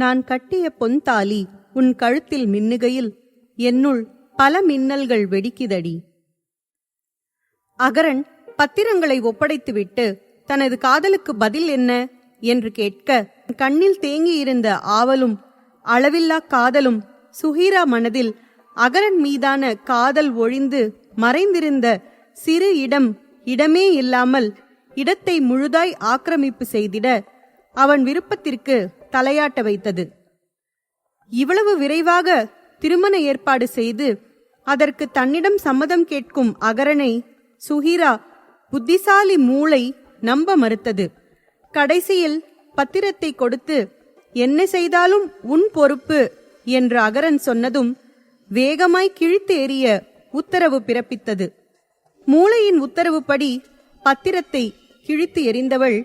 நான் கட்டிய பொன்தாலி உன் கழுத்தில் மின்னுகையில் என்னுள் பல மின்னல்கள் வெடிக்குதடி. அகரன் பத்திரங்களை ஒப்படைத்துவிட்டு தனது காதலுக்கு பதில் என்ன என்று கேட்க, கண்ணில் தேங்கியிருந்த ஆவலும் அளவில்லா காதலும் சுஹீரா மனதில் அகரன் மீதான காதல் ஒழிந்து மறைந்திருந்த சிறு இடமே இல்லாமல் இடத்தை முழுதாய் ஆக்கிரமிப்பு செய்திட அவன் விருப்பத்திற்கு தலையாட்ட வைத்தது. இவ்வளவு விரைவாக திருமண ஏற்பாடு செய்து அதற்கு தன்னிடம் சம்மதம் கேட்கும் அகரனை சுஹீரா புத்திசாலி மூளை நம்ப மறுத்தது. கடைசியில் பத்திரத்தை கொடுத்து என்ன செய்தாலும் உன் பொறுப்பு என்று அகரன் சொன்னதும் வேகமாய் கிழித்து எறிய உத்தரவு பிறப்பித்தது. மூளையின் உத்தரவுப்படி பத்திரத்தை கிழித்து எறிந்தவள்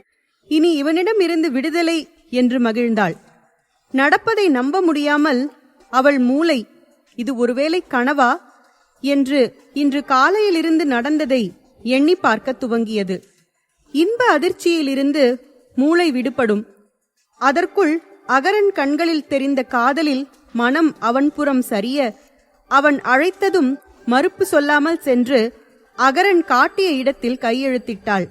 இனி இவனிடம் இருந்து விடுதலை என்று மகிழ்ந்தாள். நடப்பதை நம்ப முடியாமல் அவள் மூளை இது ஒருவேளை கனவா என்று இன்று காலையிலிருந்து நடந்ததை எண்ணி பார்க்க துவங்கியது. இன்ப அதிர்ச்சியிலிருந்து மூளை விடுபடும். அதற்குள் அகரன் கண்களில் தெரிந்த காதலில் மனம் அவன் புறம் சரிய அவன் அழைத்ததும் மறுப்பு சொல்லாமல் சென்று அகரன் காட்டிய இடத்தில் கையெழுத்திட்டாள்.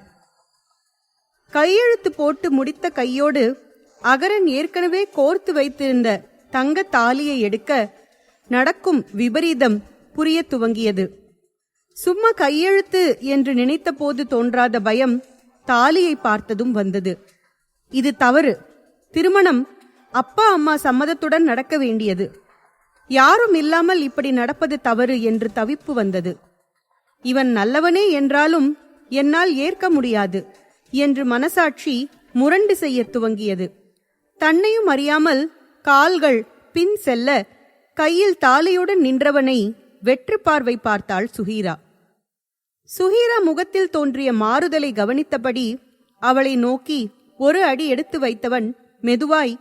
கையெழுத்து போட்டு முடித்த கையோடு அகரன் ஏற்கனவே கோர்த்து வைத்திருந்த தங்க தாலியை எடுக்க நடக்கும் விபரீதம் புரிய துவங்கியது. சும்மா கையெழுத்து என்று நினைத்த போது தோன்றாத பயம் தாலியை பார்த்ததும் வந்தது. இது தவறு. திருமணம் அப்பா அம்மா சம்மதத்துடன் நடக்க வேண்டியது. யாரும் இல்லாமல் இப்படி நடப்பது தவறு என்று தவிப்பு வந்தது. இவன் நல்லவனே என்றாலும் என்னால் ஏற்க முடியாது என்று மனசாட்சி முரண்டு செய்ய துவங்கியது. தன்னையும் அறியாமல் கால்கள் பின் செல்ல கையில் தாலியுடன் நின்றவனை வெற்று பார்வை பார்த்தாள் சுஹீரா. சுஹீரா முகத்தில் தோன்றிய மாறுதலை கவனித்தபடி அவளை நோக்கி ஒரு அடி எடுத்து வைத்தவன் மெதுவாய்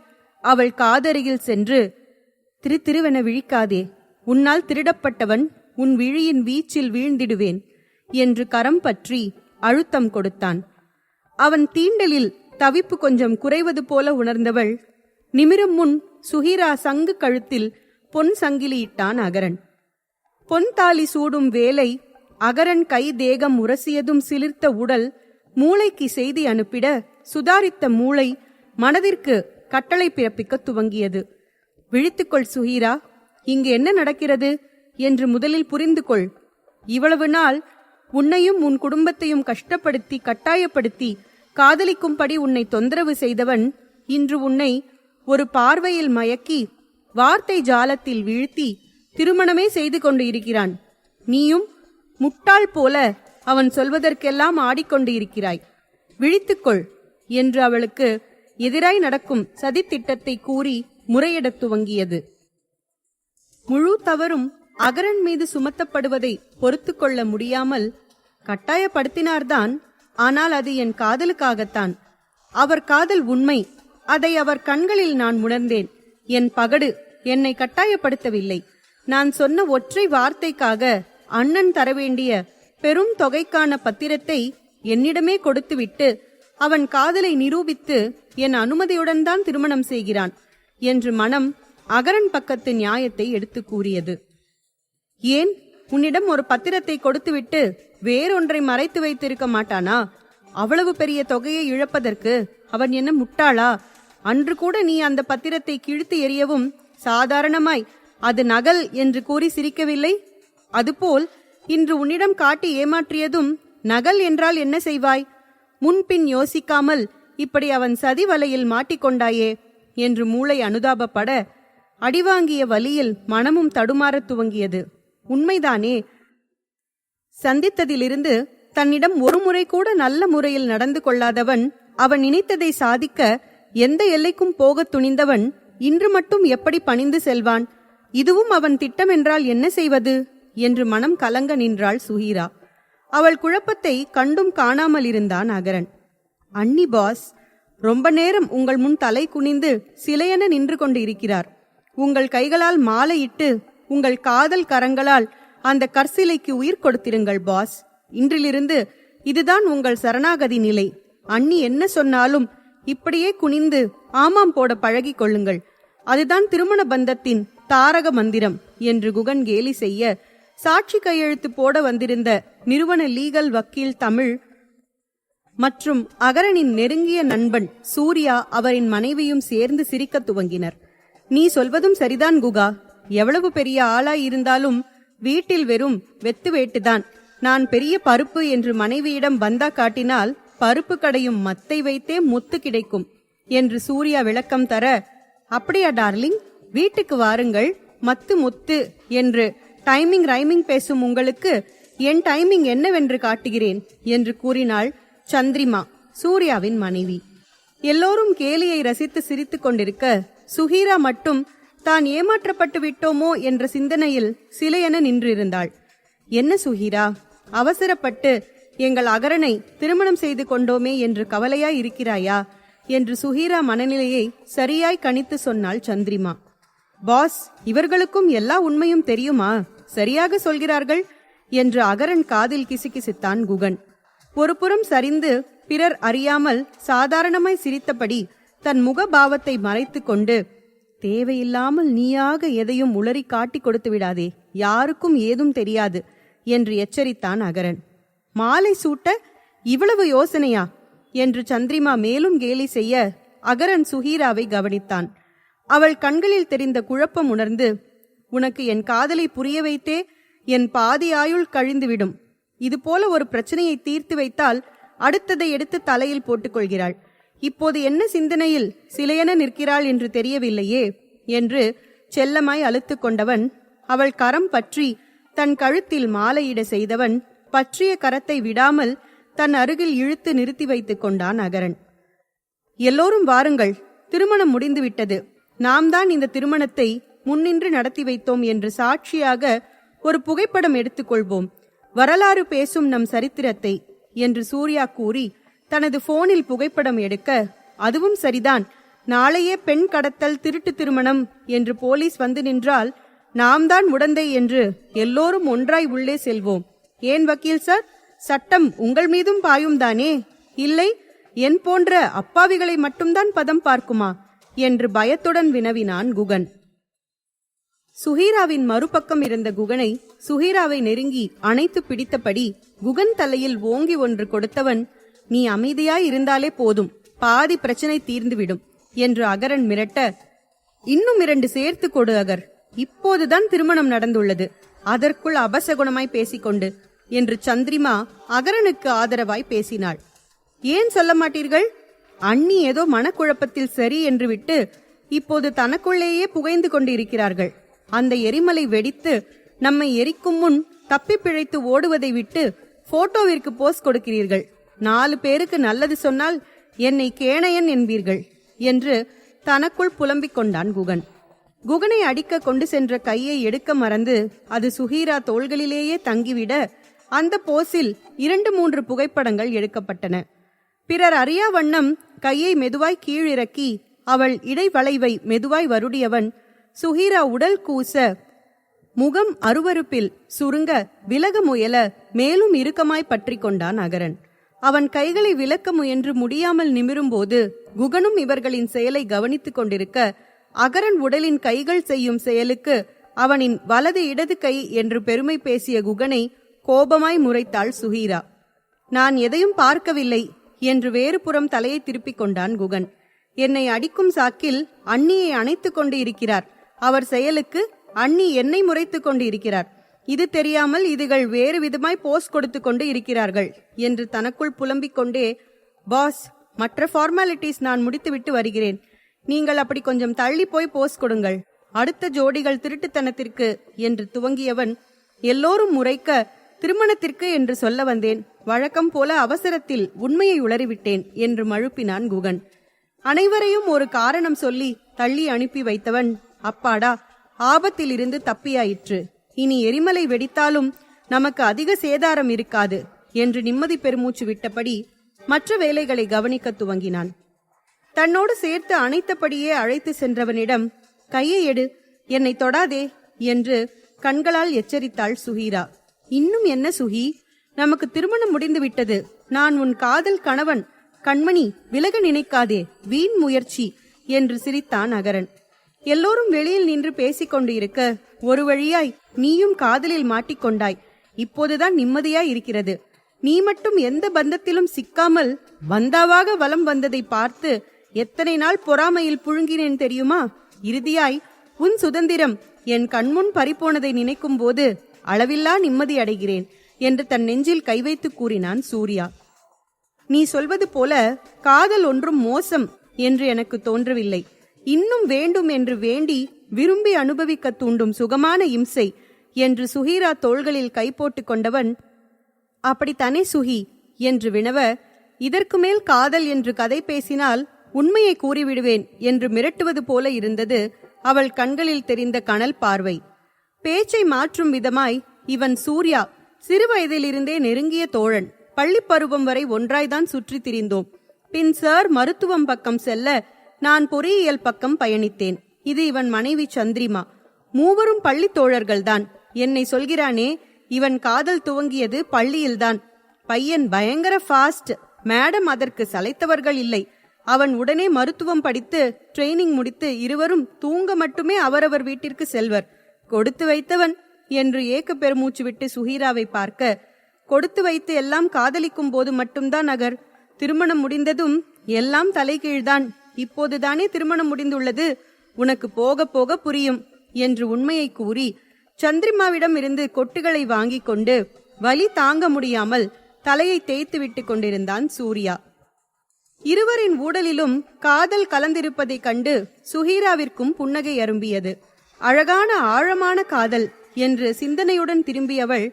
அவள் காதருகில் சென்று, திருவென விழிக்காதே, உன்னால் திருடப்பட்டவன் உன் விழியின் வீச்சில் வீழ்ந்திடுவேன் என்று கரம் பற்றி அழுத்தம் கொடுத்தான். அவன் தீண்டலில் தவிப்பு கொஞ்சம் குறைவது போல உணர்ந்தவள் நிமிரும் முன் சுஹீரா சங்கு கழுத்தில் பொன் சங்கிலியிட்டான் அகரன். பொன் தாலி சூடும் வேலை அகரன் கை தேகம் உரசியதும் சிலிர்த்த உடல் மூளைக்கு செய்தி அனுப்பிட சுதாரித்த மூளை மனதிற்கு கட்டளை பிறப்பிக்க துவங்கியது. விழித்துக்கொள் சுஹீரா, இங்கு என்ன நடக்கிறது என்று முதலில் புரிந்து கொள். இவ்வளவு நாள் உன்னையும் உன் குடும்பத்தையும் கஷ்டப்படுத்தி கட்டாயப்படுத்தி காதலிக்கும்படி உன்னை தொந்தரவு செய்தவன் இன்று உன்னை ஒரு பார்வையில் மயக்கி வார்த்தை ஜாலத்தில் வீழ்த்தி திருமணமே செய்து கொண்டு இருக்கிறான். நீயும் முட்டாள் போல அவன் சொல்வதற்கெல்லாம் ஆடிக்கொண்டு இருக்கிறாய். விழித்துக்கொள் என்று அவளுக்கு எதிராய் நடக்கும் சதித்திட்டத்தை கூறி முறையிடத் துவங்கியது. முழு தவறும் அகரன் மீது சுமத்தப்படுவதை பொறுத்து கொள்ள முடியாமல் கட்டாயப்படுத்தினார்தான். ஆனால் அது என் காதலுக்காகத்தான். அவர் காதல் உண்மை. அதை அவர் கண்களில் நான் உணர்ந்தேன். என் பகடு என்னை கட்டாயப்படுத்தவில்லை. நான் சொன்ன ஒற்றை வார்த்தைக்காக அண்ணன் தரவேண்டிய பெரும் தொகைக்கான பத்திரத்தை என்னிடமே கொடுத்துவிட்டு அவன் காதலை நிரூபித்து என் அனுமதியுடன் தான் திருமணம் செய்கிறான் என்று மனம் அகரன் பக்கத்து நியாயத்தை எடுத்து கூறியது. ஏன், உன்னிடம் ஒரு பத்திரத்தை கொடுத்துவிட்டு வேறொன்றை மறைத்து வைத்திருக்க மாட்டானா? அவ்வளவு பெரிய தொகையை இழப்பதற்கு அவன் என்ன முட்டாளா? அன்று கூட நீ அந்த பத்திரத்தை கிழித்து எறியவும் சாதாரணமாய் அது நகல் என்று கூறி சிரிக்கவில்லை? அதுபோல் இன்று உன்னிடம் காட்டி ஏமாற்றியதும் நகல் என்றால் என்ன செய்வாய்? முன்பின் யோசிக்காமல் இப்படி அவன் சதி வலையில் மாட்டிக்கொண்டாயே என்று மூளை அனுதாபப்பட அடிவாங்கிய வலியில் மனமும் தடுமாறத் துவங்கியது. உண்மைதானே? சந்தித்ததிலிருந்து தன்னிடம் ஒரு முறை கூட நல்ல முறையில் நடந்து கொள்ளாதவன், அவன் நினைத்ததை சாதிக்க எந்த எல்லைக்கும் போகத் துணிந்தவன் இன்று மட்டும் எப்படி பணிந்து செல்வான்? இதுவும் அவன் திட்டமென்றால் என்ன செய்வது என்று மனம் கலங்க நின்றாள் சுஹீரா. அவள் குழப்பத்தை கண்டும் காணாமல் இருந்தான் அகரன். அண்ணி பாஸ், ரொம்ப நேரம் உங்கள் முன் தலை குனிந்து சிலையென நின்று கொண்டு இருக்கிறார். உங்கள் கைகளால் மாலையிட்டு உங்கள் காதல் கரங்களால் அந்த கற்சிலைக்கு உயிர் கொடுத்திருங்கள் பாஸ். இன்றிலிருந்து இதுதான் உங்கள் சரணாகதி நிலை. அண்ணி என்ன சொன்னாலும் இப்படியே குனிந்து ஆமாம் போட பழகி கொள்ளுங்கள். அதுதான் திருமண பந்தத்தின் தாரக மந்திரம் என்று குகன் கேலி செய்ய, சாட்சி கையெழுத்து போட வந்திருந்த நிறுவன லீகல் வக்கீல் தமிழ் மற்றும் அகரனின் நெருங்கிய நண்பன் சூர்யா அவரின் மனைவியும் சேர்ந்து சிரிக்க துவங்கினர். நீ சொல்வதும் சரிதான் குகா. எவ்வளவு பெரிய ஆளாய் இருந்தாலும் வீட்டில் வெறும் வெத்து வேட்டுதான். நான் பெரிய பருப்பு என்று மனைவியிடம் பந்தா காட்டினால் பருப்பு கடையும் மத்தை வைத்தே முத்து கிடைக்கும் என்று சூர்யா விளக்கம் தர, அப்படியா டார்லிங், வீட்டுக்கு வாருங்கள், மத்து முத்து என்று டைமிங் ரைமிங் பேசும் உங்களுக்கு என் டைமிங் என்னவென்று காட்டுகிறேன் என்று கூறினாள் சந்திரிமா, சூர்யாவின் மனைவி. எல்லோரும் கேலியை ரசித்து சிரித்துக் கொண்டிருக்க, சுஹீரா மட்டும் தான் ஏமாற்றப்பட்டு விட்டோமோ என்ற சிந்தனையில் சிலையென நின்றிருந்தாள். என்ன சுஹீரா, அவசரப்பட்டு எங்கள் அகரனை திருமணம் செய்து கொண்டோமே என்று கவலையாய் இருக்கிறாயா என்று சுஹீரா மனநிலையை சரியாய் கணித்து சொன்னாள் சந்திரிமா. பாஸ், இவர்களுக்கும் எல்லா உண்மையும் தெரியுமா? சரியாக சொல்கிறார்கள் என்று அகரன் காதில் கிசுகிசுத்தான் குகன். ஒரு புறம் சரிந்து பிறர் அறியாமல் சாதாரணமாய் சிரித்தபடி தன் முகபாவத்தை மறைத்து கொண்டு, தேவையில்லாமல் நீயாக எதையும் உளறி காட்டி கொடுத்து விடாதே, யாருக்கும் ஏதும் தெரியாது என்று எச்சரித்தான் அகரன். மாலை சூட்ட இவ்வளவு யோசனையா என்று சந்திரிமா மேலும் கேலி செய்ய, அகரன் சுஹீராவை கவனித்தான். அவள் கண்களில் தெரிந்த குழப்பம் உணர்ந்து, உனக்கு என் காதலை புரிய வைத்தே என் பாதி ஆயுள் கழிந்துவிடும். இதுபோல ஒரு பிரச்சனையை தீர்த்து வைத்தால் அடுத்ததை எடுத்து தலையில் போட்டுக்கொள்கிறாள். இப்போது என்ன சிந்தனையில் சிலையென நிற்கிறாள் என்று தெரியவில்லையே என்று செல்லமாய் அழுத்து கொண்டவன், அவள் கரம் பற்றி தன் கழுத்தில் மாலையிட செய்தவன் பற்றிய கரத்தை விடாமல் தன் அருகில் இழுத்து நிறுத்தி வைத்துக் கொண்டான் அகரன். எல்லோரும் வாருங்கள், திருமணம் முடிந்துவிட்டது. நாம் தான் இந்த திருமணத்தை முன்னின்று நடத்தி வைத்தோம் என்று சாட்சியாக ஒரு புகைப்படம் எடுத்துக்கொள்வோம், வரலாறு பேசும் நம் சரித்திரத்தை என்று சூர்யா கூறி தனது போனில் புகைப்படம் எடுக்க, அதுவும் சரிதான், நாளையே பெண் கடத்தல் திருட்டு திருமணம் என்று போலீஸ் வந்து நின்றால் நாம் தான் உடந்தை என்று எல்லோரும் ஒன்றாய் உள்ளே செல்வோம். ஏன் வக்கீல் சார், சட்டம் உங்கள் மீதும் பாயும் தானே? இல்லை, என் போன்ற அப்பாவிகளை மட்டும்தான் பதம் பார்க்குமா என்று பயத்துடன் வினவினான் குகன். சுஹீராவின் மறுபக்கம் இருந்த குகனை சுஹீராவை நெருங்கி அணைத்து பிடித்தபடி குகன் தலையில் ஓங்கி ஒன்று கொடுத்தவன், நீ அமைதியாய் இருந்தாலே போதும், பாதி பிரச்சனை தீர்ந்துவிடும் என்று அகரன் மிரட்ட, இன்னும் 2 சேர்த்து கொடு அகர், இப்போதுதான் திருமணம் நடந்துள்ளது, அதற்குள் அபசகுணமாய் பேசிக்கொண்டு என்று சந்திரிமா அகரனுக்கு ஆதரவாய் பேசினாள். ஏன் சொல்ல மாட்டீர்கள்? அண்ணி ஏதோ மனக்குழப்பத்தில் சரி என்று விட்டு இப்போது தனக்குள்ளேயே புகைந்து கொண்டு இருக்கிறார்கள். அந்த எரிமலை வெடித்து நம்மை எரிக்கும் முன் தப்பி பிழைத்து ஓடுவதை விட்டு போட்டோவிற்கு போஸ் கொடுக்கிறீர்கள். 4 பேருக்கு நல்லது சொன்னால் என்னை கேணையன் என்பீர்கள் என்று தனக்குள் புலம்பிக் கொண்டான் குகன். குகனை அடிக்க கொண்டு சென்ற கையை எடுக்க மறந்து அது சுஹீரா தோள்களிலேயே தங்கிவிட அந்த போஸில் 2-3 புகைப்படங்கள் எடுக்கப்பட்டன. பிறர் அறியா வண்ணம் கையை மெதுவாய் கீழிறக்கி அவள் இடைவளைவை மெதுவாய் வருடியவன் சுஹீரா உடல் கூச, முகம் அருவருப்பில் சுருங்க விலக முயல மேலும் இறுக்கமாய் பற்றி கொண்டான் அகரன். அவன் கைகளை விலக்க முயன்று முடியாமல் நிமிரும்போது குகனும் இவர்களின் செயலை கவனித்துக் கொண்டிருக்க, அகரன் உடலின் கைகள் செய்யும் செயலுக்கு அவனின் வலது இடது கை என்று பெருமை பேசிய குகனை கோபமாய் முறைத்தாள் சுஹீரா. நான் எதையும் பார்க்கவில்லை என்று வேறு புறம் தலையை திருப்பிக் கொண்டான் குகன். என்னை அடிக்கும் சாக்கில் அண்ணியை அணைத்துக் கொண்டு இருக்கிறார். அவர் செயலுக்கு அண்ணி என்னை முறைத்துக் கொண்டு இருக்கிறார். இது தெரியாமல் இதுகள் வேறு விதமாய் போஸ் கொடுத்து கொண்டு இருக்கிறார்கள் என்று தனக்குள் புலம்பிக் கொண்டே, பாஸ், மற்ற ஃபார்மாலிட்டிஸ் நான் முடித்துவிட்டு வருகிறேன். நீங்கள் அப்படி கொஞ்சம் தள்ளி போய் போஸ் கொடுங்கள். அடுத்த ஜோடிகள் திருட்டுத்தனத்திற்கு என்று துவங்கியவன் எல்லோரும் முறைக்க, திருமணத்திற்கு என்று சொல்ல வந்தேன், வழக்கம் போல அவசரத்தில் உண்மையை உளறிவிட்டேன் என்று மழுப்பினான் குகன். அனைவரையும் ஒரு காரணம் சொல்லி தள்ளி அனுப்பி வைத்தவன், அப்பாடா, ஆபத்தில் இருந்து தப்பியாயிற்று, இனி எரிமலை வெடித்தாலும் நமக்கு அதிக சேதாரம் இருக்காது என்று நிம்மதி பெருமூச்சு விட்டபடி மற்ற வேலைகளை கவனிக்க துவங்கினான். தன்னோடு சேர்த்து அணைத்தபடியே அழைத்து சென்றவனிடம், கையை எடு, என்னை தொடாதே என்று கண்களால் எச்சரித்தாள் சுஹீரா. இன்னும் என்ன சுஹி, நமக்கு திருமணம் முடிந்து விட்டது. நான் உன் காதல் கணவன், கண்மணி, விலக நினைக்காதே, வீண் முயற்சி என்று சிரித்தான் அகரன். எல்லோரும் வெளியில் நின்று பேசிக் கொண்டு இருக்க ஒரு வழியாய் நீயும் காதலில் மாட்டிக்கொண்டாய். இப்போதுதான் நிம்மதியாய் இருக்கிறது. நீ மட்டும் எந்த பந்தத்திலும் சிக்காமல் பந்தாவாக வலம் வந்ததை பார்த்து எத்தனை நாள் பொறாமையில் புழுங்கினேன் தெரியுமா? இறுதியாய் உன் சுதந்திரம் என் கண்முன் பறிபோனதை நினைக்கும் போது அளவில்லா நிம்மதி அடைகிறேன் என்று தன் நெஞ்சில் கை வைத்து கூறினான் சூர்யா. நீ சொல்வது போல காதல் ஒன்றும் மோசம் என்று எனக்கு தோன்றவில்லை. இன்னும் வேண்டும் என்று வேண்டி விரும்பி அனுபவிக்க தூண்டும் சுகமான இம்சை என்று சுஹீரா தோள்களில் கை போட்டு கொண்டவன், அப்படித்தானே சுஹி என்று வினவ, இதற்கு மேல் காதல் என்று கதை பேசினால் உண்மையை கூறிவிடுவேன் என்று மிரட்டுவது போல இருந்தது அவள் கண்களில் தெரிந்த கனல் பார்வை. பேச்சை மாற்றும் விதமாய், இவன் சூர்யா சிறுவயதிலிருந்தே நெருங்கிய தோழன். பள்ளிப்பருவம் வரை ஒன்றாய்தான் சுற்றி திரிந்தோம். பின் சார் மருத்துவம் பக்கம் செல்ல நான் பொறியியல் பக்கம் பயணித்தேன். இது இவன் மனைவி சந்திரிமா. மூவரும் பள்ளி தோழர்கள்தான். என்னை சொல்கிறானே, இவன் காதல் துவங்கியது பள்ளியில்தான். பையன் பயங்கர ஃபாஸ்ட். மேடம் அதற்கு சளைத்தவர்கள் இல்லை. அவன் உடனே மருத்துவம் படித்து ட்ரெயினிங் முடித்து இருவரும் தூங்க மட்டுமே அவரவர் வீட்டிற்கு செல்வர். கொடுத்து வைத்தவன் என்று ஏக்க பெருமூச்சு விட்டு சுஹீராவை பார்க்க, கொடுத்து வைத்து எல்லாம் காதலிக்கும் போது மட்டும்தான் நகர். திருமணம் முடிந்ததும் எல்லாம் தலைகீழ்தான். இப்போதுதானே திருமணம் முடிந்துள்ளது. உனக்கு போக போக புரியும் என்று உண்மையை கூறி சந்திரிமாவிடம் இருந்து கொட்டுகளை வாங்கி கொண்டு வலி தாங்க முடியாமல் தலையை தேய்த்து விட்டு கொண்டிருந்தான் சூர்யா. இருவரின் ஊடலிலும் காதல் கலந்திருப்பதைக் கண்டு சுஹீராவிற்கும் புன்னகை அரும்பியது. அழகான ஆழமான காதல் என்று சிந்தனையுடன் திரும்பியவள்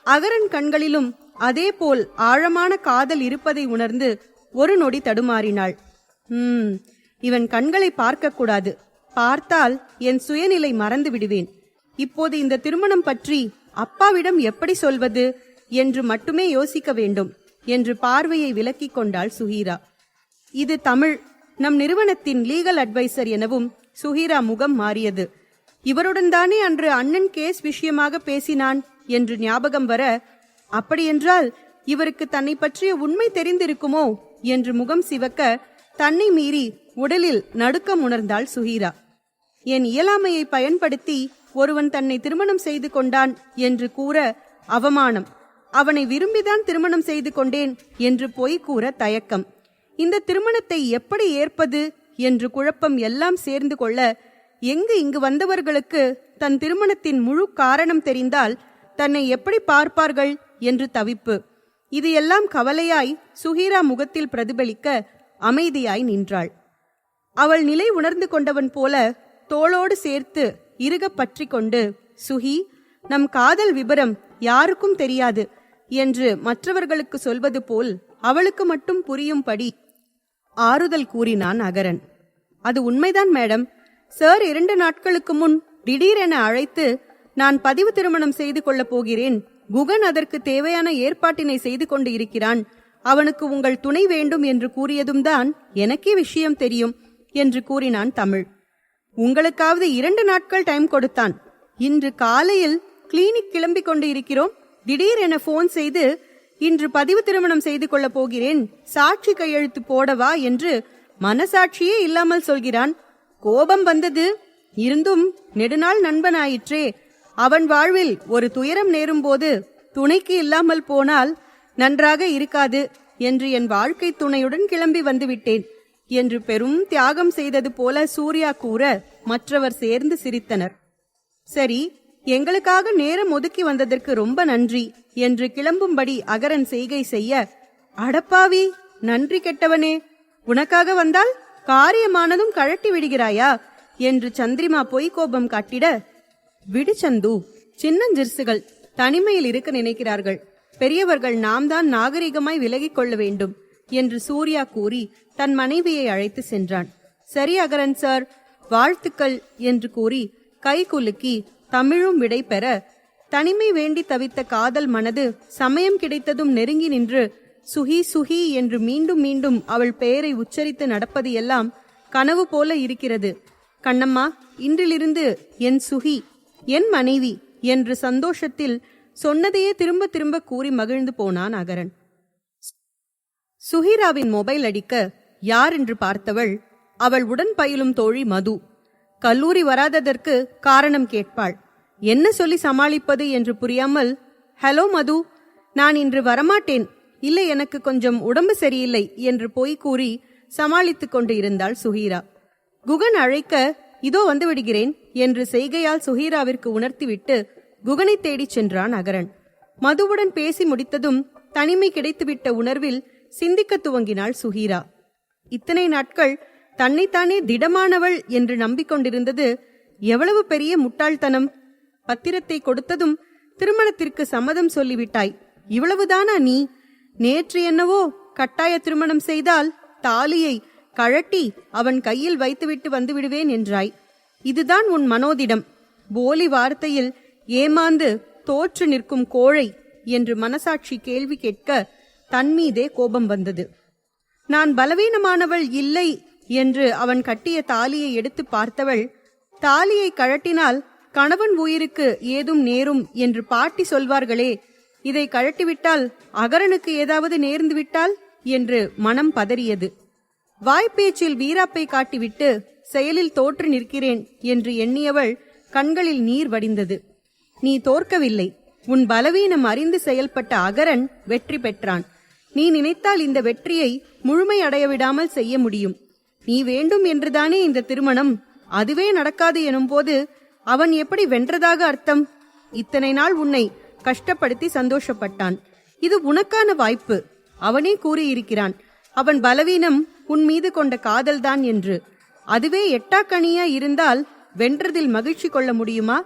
அகரன் கண்களிலும் அதேபோல் ஆழமான காதல் இருப்பதை உணர்ந்து ஒரு நொடி தடுமாறினாள். இவன் கண்களை பார்க்கக்கூடாது. பார்த்தால் என் சுயநிலை மறந்து விடுவேன். இப்போது இந்த திருமணம் பற்றி அப்பாவிடம் எப்படி சொல்வது என்று மட்டுமே யோசிக்க வேண்டும் என்று பார்வையை விலக்கிக் கொண்டாள் சுஹீரா. இது தமிழ், நம் நிறுவனத்தின் லீகல் அட்வைசர் எனவும் சுஹீரா முகம் மாறியது. இவருடன் தானே அன்று அண்ணன் கேஸ் விஷயமாக பேசினான் என்று ஞாபகம் வர, அப்படியென்றால் இவருக்கு தன்னை பற்றிய உண்மை தெரிந்திருக்குமோ என்று முகம் சிவக்க தன்னை மீறி உடலில் நடுக்கம் உணர்ந்தாள் சுஹீரா. என் இயலாமையை பயன்படுத்தி ஒருவன் தன்னை திருமணம் செய்து கொண்டான் என்று கூற அவமானம். அவனை விரும்பிதான் திருமணம் செய்து கொண்டேன் என்று பொய் கூற தயக்கம். இந்த திருமணத்தை எப்படி ஏற்பது என்று குழப்பம் எல்லாம் சேர்ந்து கொள்ள, எங்கு இங்கு வந்தவர்களுக்கு தன் திருமணத்தின் முழு காரணம் தெரிந்தால் தன்னை எப்படி பார்ப்பார்கள் என்று தவிப்பு. இது எல்லாம் கவலையாய் சுஹீரா முகத்தில் பிரதிபலிக்க அமைதியாய் நின்றாள். அவள் நிலை உணர்ந்து கொண்டவன் போல தோளோடு சேர்த்து இறுக பற்றி கொண்டு, சுஹி, நம் காதல் விபரம் யாருக்கும் தெரியாது என்று மற்றவர்களுக்கு சொல்வது போல் அவளுக்கு மட்டும் புரியும்படி ஆறுதல் கூறினான் அகரன். அது உண்மைதான் மேடம். சார் 2 நாட்களுக்கு முன் திடீரென அழைத்து, நான் பதிவு திருமணம் செய்து கொள்ளப் போகிறேன், குகன் அதற்கு தேவையான ஏற்பாட்டினை செய்து கொண்டு இருக்கிறான், அவனுக்கு உங்கள் துணை வேண்டும் என்று கூறியதும் தான் எனக்கே விஷயம் தெரியும் என்று கூறினான் தமிழ். உங்களுக்காவது 2 நாட்கள் டைம் கொடுத்தான். இன்று காலையில் கிளினிக் கிளம்பி கொண்டு இருக்கிறோம். திடீரென போன் செய்து, இன்று பதிவு திருமணம் செய்து கொள்ளப் போகிறேன், சாட்சி கையெழுத்து போடவா என்று மனசாட்சியே இல்லாமல் சொல்கிறான். கோபம் வந்தது. இருந்தும் நெடுநாள் நண்பனாயிற்றே. அவன் வாழ்வில் ஒரு துயரம் நேரும் போது துணைக்கு இல்லாமல் போனால் நன்றாக இருக்காது என்று என் வாழ்க்கை துணையுடன் கிளம்பி வந்துவிட்டேன் என்று பெரும் தியாகம் செய்தது போல சூர்யா கூற மற்றவர் சேர்ந்து சிரித்தனர். சரி, எங்களுக்காக நேரம் ஒதுக்கி வந்ததற்கு ரொம்ப நன்றி என்று கிளம்பும்படி அகரன் செய்கை செய்ய, அடப்பாவி, நன்றி கெட்டவனே, உனக்காக வந்தால் காரியமானதும் கழட்டி விடுகிறாயா என்று சந்திரிமா பொய் கோபம் காட்டிட, விடு சந்து, சின்னஞ்சிறுசுகள் தனிமையில் இருக்க நினைக்கிறார்கள். பெரியவர்கள் நாம் தான் நாகரிகமாய் விலகிக் கொள்ள வேண்டும் என்று சூர்யா கூறி தன் மனைவியை அழைத்து சென்றான். சரி அகரன் சார், வாழ்த்துக்கள் என்று கூறி கை குலுக்கி தமிழும் விடை பெற, தனிமை வேண்டி தவித்த காதல் மனது சமயம் கிடைத்ததும் நெருங்கி நின்று சுஹி சுஹி என்று மீண்டும் மீண்டும் அவள் பெயரை உச்சரித்து நடப்பது எல்லாம் கனவு போல இருக்கிறது. கண்ணம்மா, இன்றிலிருந்து என் சுஹி, என் மனைவி என்று சந்தோஷத்தில் சொன்னதையே திரும்ப திரும்ப கூறி மகிழ்ந்து போனான் அகரன். சுஹீராவின் மொபைல் அடிக்க யார் என்று பார்த்தவள் அவள் உடன் பயிலும் தோழி மது. கல்லூரி வராததற்கு காரணம் கேட்பாள். என்ன சொல்லி சமாளிப்பது என்று புரியாமல், ஹலோ மது, நான் இன்று வரமாட்டேன், இல்லை எனக்கு கொஞ்சம் உடம்பு சரியில்லை என்று பொய் கூறி சமாளித்துக் கொண்டு இருந்தாள் சுஹீரா. குகன் அழைக்க, இதோ வந்து விடுகிறேன் என்று செய்கையால் சுஹீராவிற்கு உணர்த்திவிட்டு குகனை தேடிச் சென்றான் அகரன். மதுவுடன் பேசி முடித்ததும் தனிமை கிடைத்துவிட்ட உணர்வில் சிந்திக்க துவங்கினாள் சுஹீரா. இத்தனை நாட்கள் தன்னைத்தானே திடமானவள் என்று நம்பிக்கொண்டிருந்தது எவ்வளவு பெரிய முட்டாள்தனம்! பத்திரத்தை கொடுத்ததும் திருமணத்திற்கு சம்மதம் சொல்லிவிட்டாய், இவ்வளவுதானா நீ? நேற்று என்னவோ கட்டாய திருமணம் செய்தால் தாலியை கழட்டி அவன் கையில் வைத்துவிட்டு வந்து விடுவேன் என்றாய். இதுதான் உன் மனோதிடம். போலி வார்த்தையில் ஏமாந்து தோற்று நிற்கும் கோழை என்று மனசாட்சி கேள்வி கேட்க தன்மீதே கோபம் வந்தது. நான் பலவீனமானவள் இல்லை என்று அவன் கட்டிய தாலியை எடுத்து பார்த்தவள், தாலியை கழட்டினால் கணவன் உயிருக்கு ஏதும் நேரும் என்று பாட்டி சொல்வார்களே, இதை கழட்டிவிட்டால் அகரனுக்கு ஏதாவது நேர்ந்து விட்டால் என்று மனம் பதறியது. வாய்ப்பேச்சில் வீராப்பை காட்டிவிட்டு செயலில் தோற்று நிற்கிறேன் என்று எண்ணியவள் கண்களில் நீர் வடிந்தது. நீ தோற்கவில்லை. உன் பலவீனம் அறிந்து செயல்பட்ட அகரன் வெற்றி பெற்றான். நீ நினைத்தால் இந்த வெற்றியை முழுமை அடையவிடாமல் செய்ய முடியும். நீ வேண்டும் என்றுதானே இந்த திருமணம். அதுவே நடக்காது எனும் போது அவன் எப்படி வென்றதாக அர்த்தம்? இத்தனை நாள் உன்னை கஷ்டப்படுத்தி சந்தோஷப்பட்டான். இது உனக்கான வாய்ப்பு. அவனே கூறியிருக்கிறான், அவன் பலவீனம் உன் மீது கொண்ட காதல்தான் என்று. அதுவே எட்டாக்கணியா இருந்தால் வென்றதில் மகிழ்ச்சி கொள்ள முடியுமா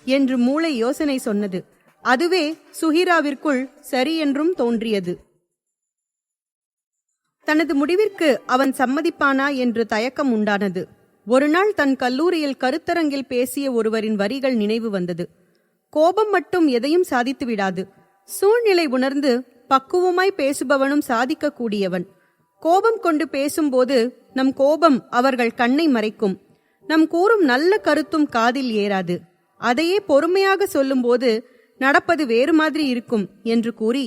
என்று மூளை யோசனை சொன்னது. அதுவே சுஹீராவிற்குள் சரி என்றும் தோன்றியது. தனது முடிவிற்கு அவன் சம்மதிப்பானா என்று தயக்கம் உண்டானது. ஒருநாள் தன் கல்லூரியில் கருத்தரங்கில் பேசிய ஒருவரின் வரிகள் நினைவு வந்தது. கோபம் மட்டும் எதையும் சாதித்து விடாது. சூழ்நிலை உணர்ந்து பக்குவமாய் பேசுபவனும் சாதிக்கக்கூடியவன். கோபம் கொண்டு பேசும்போது நம் கோபம் அவர்கள் கண்ணை மறைக்கும். நம் கூறும் நல்ல கருத்தும் காதில் ஏறாது. அதையே பொறுமையாக சொல்லும்போது நடப்பது வேறு மாதிரி இருக்கும் என்று கூறி,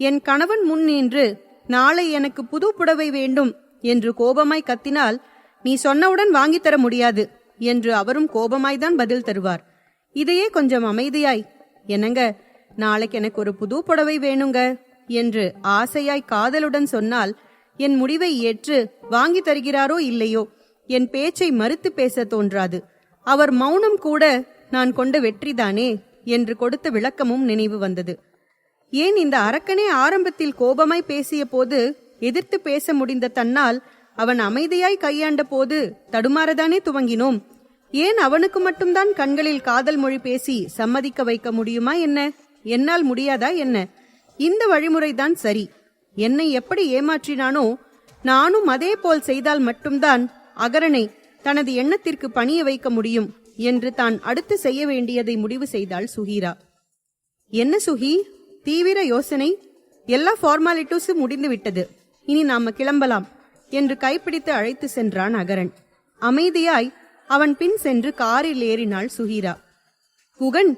என் கணவன் முன் நின்று நாளை எனக்கு புது புடவை வேண்டும் என்று கோபமாய் கத்தினால், நீ சொன்னவுடன் வாங்கித்தர முடியாது என்று அவரும் கோபமாய்தான் பதில் தருவார். இதையே கொஞ்சம் அமைதியாய், என்னங்க நாளைக்கு எனக்கு ஒரு புது புடவை வேணுங்க என்று ஆசையாய் காதலுடன் சொன்னால், என் முடிவை ஏற்று வாங்கி தருகிறாரோ இல்லையோ என் பேச்சை மறுத்து பேச தோன்றாது. அவர் மௌனம் கூட நான் கொண்ட வெற்றிதானே என்று கொடுத்த விளக்கமும் நினைவு வந்தது. ஏன் இந்த அரக்கனே ஆரம்பத்தில் கோபமாய் பேசிய போது எதிர்த்து பேச முடிந்த தன்னால் அவன் அமைதியாய் கையாண்ட போது தடுமாறதானே துவங்கினோம்? ஏன் அவனுக்கு மட்டும்தான் கண்களில் காதல் மொழி பேசி சம்மதிக்க வைக்க முடியுமா என்ன? என்னால் முடியாதா என்ன? இந்த வழிமுறைதான் சரி. என்னை எப்படி ஏமாற்றினானோ நானும் அதே போல் செய்தால் மட்டும்தான் அகரனை தனது எண்ணத்திற்கு பணிய வைக்க முடியும் என்று தான் அடுத்து செய்ய வேண்டியதை முடிவு செய்தாள் சுஹீரா. என்ன சுஹி, தீவிர யோசனை? எல்லா ஃபார்மாலிட்டிஸும் முடிந்து விட்டது, இனி நாம கிளம்பலாம் என்று கைப்பிடித்து அழைத்து சென்றான் அகரன். அமைதியாய் அவன் பின் சென்று காரில் ஏறினாள் சுஹீரா. குகன்,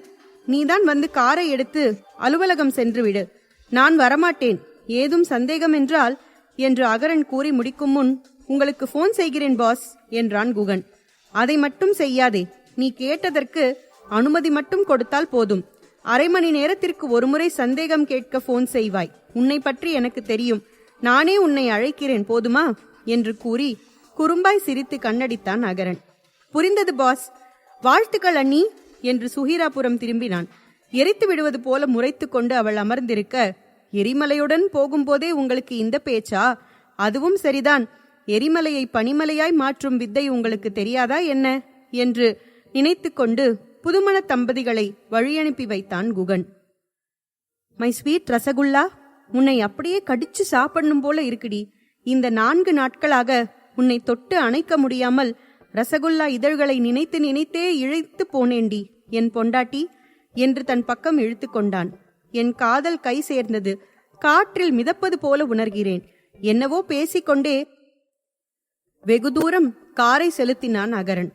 நீதான் வந்து காரை எடுத்து அலுவலகம் சென்று விடு. நான் வரமாட்டேன். ஏதும் சந்தேகம் என்றால் என்று அகரன் கூறி முடிக்கும் முன், உங்களுக்கு போன் செய்கிறேன் பாஸ் என்றான் குகன். அதை மட்டும் செய்யாதே. நீ கேட்டதற்கு அனுமதி மட்டும் கொடுத்தால் போதும். அரை மணி நேரத்திற்கு ஒருமுறை சந்தேகம் கேட்க போன் செய்வாய். உன்னை பற்றி எனக்கு தெரியும். நானே உன்னை அழைக்கிறேன், போதுமா என்று கூறி குறும்பாய் சிரித்து கண்ணடித்தான் அகரன். புரிந்தது பாஸ். வாழ்த்துக்கள் அண்ணி என்று சுஹீராபுரம் திரும்பினான். எரித்து விடுவது போல முறைத்து கொண்டு அவள் அமர்ந்திருக்க, எரிமலையுடன் போகும்போதே உங்களுக்கு இந்த பேச்சா? அதுவும் சரிதான். எரிமலையை பனிமலையாய் மாற்றும் வித்தை உங்களுக்கு தெரியாதா என்ன என்று நினைத்து கொண்டு புதுமண தம்பதிகளை வழியனுப்பி வைத்தான் குகன். மை ஸ்வீட் ரசகுல்லா, உன்னை அப்படியே கடிச்சு சாப்பிடணும் போல இருக்குடி. இந்த 4 நாட்களாக உன்னை தொட்டு அணைக்க முடியாமல் ரசகுல்லா இதழ்களை நினைத்து நினைத்தே இழைத்து போனேண்டி என் பொண்டாட்டி என்று தன் பக்கம் இழுத்து கொண்டான். என் காதல் கை சேர்ந்தது. காற்றில் மிதப்பது போல உணர்கிறேன். என்னவோ பேசிக்கொண்டே வெகு தூரம் காரை செலுத்தினான் அகரன்.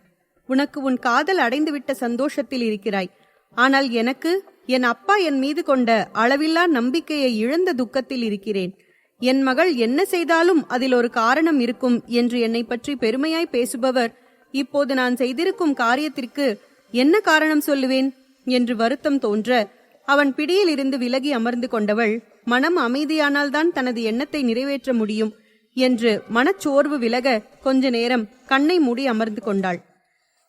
உனக்கு உன் காதல் அடைந்துவிட்ட சந்தோஷத்தில் இருக்கிறாய். ஆனால் எனக்கு என் அப்பா என் மீது கொண்ட அளவில்லா நம்பிக்கையை இழந்த துக்கத்தில் இருக்கிறேன். என் மகள் என்ன செய்தாலும் அதில் ஒரு காரணம் இருக்கும் என்று என்னை பற்றி பெருமையாய் பேசுபவர் இப்போது நான் செய்திருக்கும் காரியத்திற்கு என்ன காரணம் சொல்லுவேன் என்று வருத்தம் தோன்ற அவன் பிடியில் இருந்து விலகி அமர்ந்து கொண்டவள் மனம் அமைதியானால்தான் தனது எண்ணத்தை நிறைவேற்ற முடியும் என்று மனச்சோர்வு விலக கொஞ்ச நேரம் கண்ணை மூடி அமர்ந்து கொண்டாள்.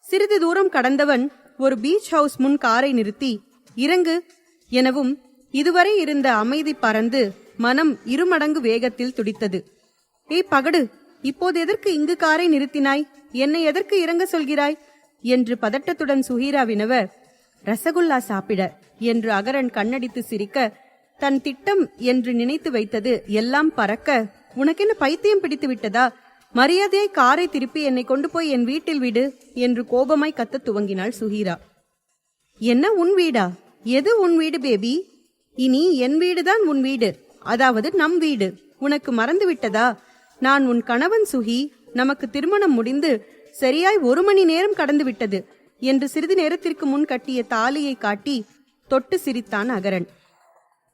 சிறிது தூரம் கடந்தவன் ஒரு பீச் ஹவுஸ் முன் காரை நிறுத்தி இறங்கு எனவும் இதுவரை இருந்த அமைதி பறந்து மனம் இருமடங்கு வேகத்தில் துடித்தது. ஏய் பகடு, இப்போது எதற்கு இங்கு காரை நிறுத்தினாய்? என்னை எதற்கு இறங்க சொல்கிறாய் என்று பதட்டத்துடன் சுஹீரா வினவ, ரசகுல்லா சாப்பிட என்று அகரன் கண்ணடித்து சிரிக்க, தன் திட்டம் என்று நினைத்து வைத்தது எல்லாம் பறக்க, உனக்கென்ன பைத்தியம் பிடித்து விட்டதா? மரியாதையாய் காரை திருப்பி என்னை கொண்டு போய் என் வீட்டில் விடு என்று கோபமாய் கத்தத் துவங்கினாள் சுஹீரா. என்ன உன் வீடா? எது உன் வீடு பேபி? இனி என் வீடுதான் உன் வீடு, அதாவது நம் வீடு. உனக்கு மறந்து விட்டதா? நான் உன் கணவன் சுஹி. நமக்கு திருமணம் முடிந்து சரியாய் 1 மணி நேரம் கடந்து விட்டது என்று சிறிது நேரத்திற்கு முன் கட்டிய தாலியை காட்டி தொட்டு சிரித்தான் அகரன்.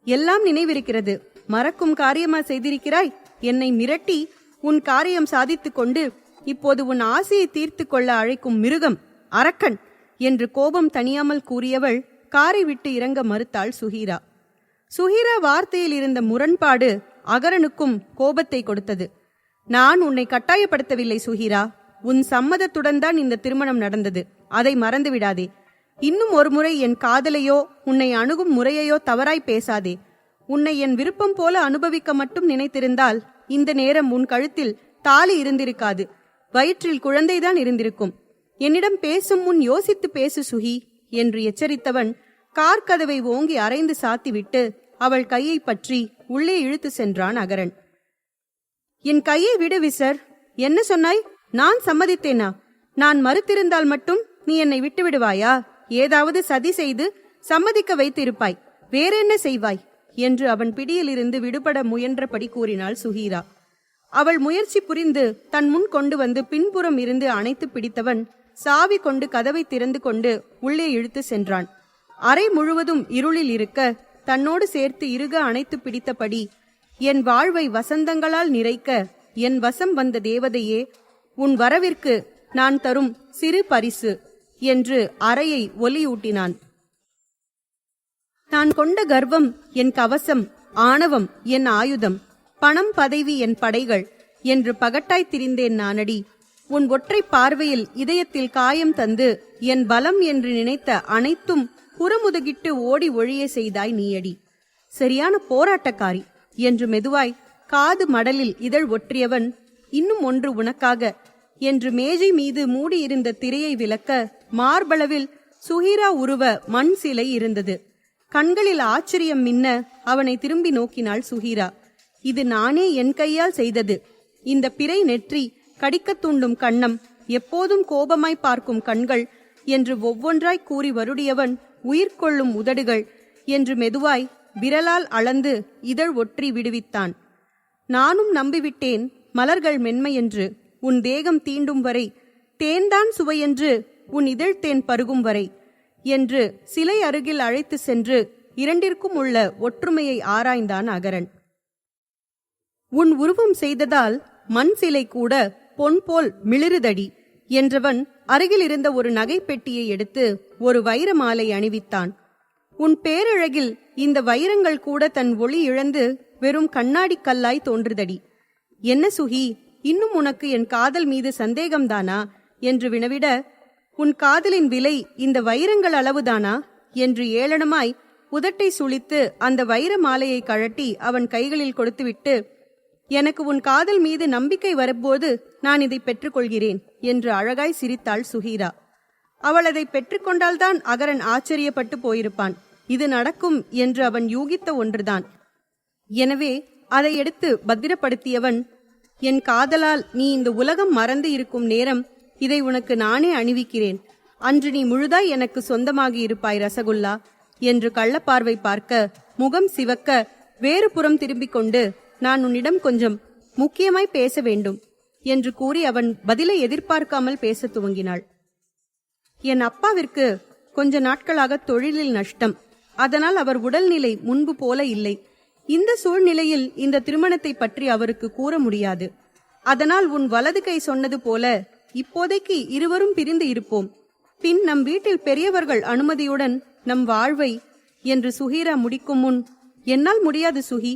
எல்லாம் நினைவிருக்கிறது. மறக்கும் காரியமா செய்திருக்கிறாய்? என்னை மிரட்டி உன் காரியம் சாதித்துக் கொண்டு இப்போது உன் ஆசையை தீர்த்து கொள்ள அழைக்கும் மிருகம், அரக்கன் என்று கோபம் தணியாமல் கூறியவள் காரை விட்டு இறங்க மறுத்தாள் சுஹீரா. சுஹீரா வார்த்தையில் இருந்த முரண்பாடு அகரனுக்கும் கோபத்தை கொடுத்தது. நான் உன்னை கட்டாயப்படுத்தவில்லை சுஹீரா. உன் சம்மதத்துடன் தான் இந்த திருமணம் நடந்தது. அதை மறந்து விடாதே. இன்னும் ஒரு முறை என் காதலையோ உன்னை அணுகும் முறையையோ தவறாய் பேசாதே. உன்னை என் விருப்பம் போல அனுபவிக்க மட்டும் நினைத்திருந்தால் இந்த நேரம் உன் கழுத்தில் தாலி இருந்திருக்காது, வயிற்றில் குழந்தைதான் இருந்திருக்கும். என்னிடம் பேசும் முன் யோசித்து பேசு சுஹி என்று எச்சரித்தவன் கார் கதவை ஓங்கி அரைந்து சாத்திவிட்டு அவள் கையை பற்றி உள்ளே இழுத்து சென்றான் அகரன். என் கையை விடு விசர். என்ன சொன்னாய்? நான் சம்மதித்தேனா? நான் மறுத்திருந்தால் மட்டும் நீ என்னை விட்டு விடுவாயா? ஏதாவது சதி செய்து சம்மதிக்க வைத்திருப்பாய். வேறென்ன செய்வாய் என்று அவன் பிடியிலிருந்து விடுபட முயன்றபடி கூறினாள் சுஹீரா. அவள் முயற்சி புரிந்து தன் முன் கொண்டு வந்து பின்புறம் இருந்து அணைத்து பிடித்தவன் சாவி கொண்டு கதவை திறந்து கொண்டு உள்ளே இழுத்து சென்றான். அறை முழுவதும் இருளில் இருக்க தன்னோடு சேர்த்து இறுக அணைத்து பிடித்தபடி, என் வாழ்வை வசந்தங்களால் நிறைக்க என் வசம் வந்த தேவதையே, உன் வரவிற்கு நான் தரும் சிறு பரிசு என்று அறையை ஒலியூட்டினான். நான் கொண்ட கர்வம் என் கவசம், ஆணவம் என் ஆயுதம், பணம் பதவி என் படைகள் என்று பகட்டாய் திரிந்தேன் நானடி. உன் ஒற்றை பார்வையில் இதயத்தில் காயம் தந்து என் பலம் என்று நினைத்த அனைத்தும் புறமுதுகிட்டு ஓடி ஒழிய செய்தாய் நீயடி. சரியான போராட்டக்காரி என்று மெதுவாய் காது மடலில் இதழ் ஒற்றியவன், இன்னும் ஒன்று உனக்காக என்று மேஜை மீது மூடியிருந்த திரையை விலக்க மார்பளவில் சுஹீரா உருவ மண் சிலை இருந்தது. கண்களில் ஆச்சரியம் மின்ன அவனை திரும்பி நோக்கினாள் சுஹீரா. இது நானே என் கையால் செய்தது. இந்த பிறை நெற்றி, கடிக்கத் தூண்டும் கன்னம், எப்போதும் கோபமாய் பார்க்கும் கண்கள் என்று ஒவ்வொன்றாய் கூறி வருடியவன் உயிர் கொள்ளும் உதடுகள் என்று மெதுவாய் விரலால் அளந்து இதழ் ஒற்றி விடுவித்தான். நானும் நம்பிவிட்டேன் மலர்கள் மென்மையென்று, உன் தேகம் தீண்டும் வரை, தேன்தான் சுவையென்று உன் இதழ் தேன் பருகும் வரை என்று சிலை அருகில் அழைத்து சென்று இரண்டிற்கும் உள்ள ஒற்றுமையை ஆராய்ந்தான் அகரன். உன் உருவம் செய்ததால் மண் சிலை கூட பொன் போல் மிளிருதடி என்றவன் அருகில் இருந்த ஒரு நகை பெட்டியை எடுத்து ஒரு வைர மாலை அணிவித்தான். உன் பேரழகில் இந்த வைரங்கள் கூட தன் ஒளி இழந்து வெறும் கண்ணாடி கல்லாய் தோன்றுதடி. என்ன சுகி, இன்னும் உனக்கு என் காதல் மீது சந்தேகம்தானா என்று வினவிட, உன் காதலின் விலை இந்த வைரங்கள் அளவுதானா என்று ஏளனமாய் உதட்டை சுளித்து அந்த வைர மாலையை கழட்டி அவன் கைகளில் கொடுத்துவிட்டு, எனக்கு உன் காதல் மீது நம்பிக்கை வரும்போது நான் இதை பெற்றுக்கொள்கிறேன் என்று அழகாய் சிரித்தாள் சுஹீரா. அவள் அதை பெற்றுக்கொண்டால்தான் அகரன் ஆச்சரியப்பட்டு போயிருப்பான். இது நடக்கும் என்று அவன் யூகித்த ஒன்றுதான். எனவே அதை எடுத்து பத்திரப்படுத்தியவன், என் காதலால் நீ இந்த உலகம் மறந்து இருக்கும் நேரம் இதை உனக்கு நானே அணிவிக்கிறேன். அன்று நீ முழுதாய் எனக்கு சொந்தமாகி இருப்பாய் ரசகுல்லா என்று கள்ளப்பார்வை பார்க்க முகம் சிவக்க வேறு புறம் திரும்பிக் கொண்டு, நான் உன்னிடம் கொஞ்சம் முக்கியமாய் பேச வேண்டும் என்று கூறி அவன் பதிலை எதிர்பார்க்காமல் பேச துவங்கினாள். என் அப்பாவிற்கு கொஞ்ச நாட்களாக தொழிலில் நஷ்டம். அதனால் அவர் உடல்நிலை முன்பு போல இல்லை. இந்த சூழ்நிலையில் இந்த திருமணத்தை பற்றி அவருக்கு கூற முடியாது. அதனால் உன் வலது கை சொன்னது போல இப்போதைக்கு இருவரும் பிரிந்து இருப்போம். பின் நம் வீட்டில் பெரியவர்கள் அனுமதியுடன் நம் வாழ்வை என்று சுஹீரா முடிக்கும் முன், என்னால் முடியாது சுஹி.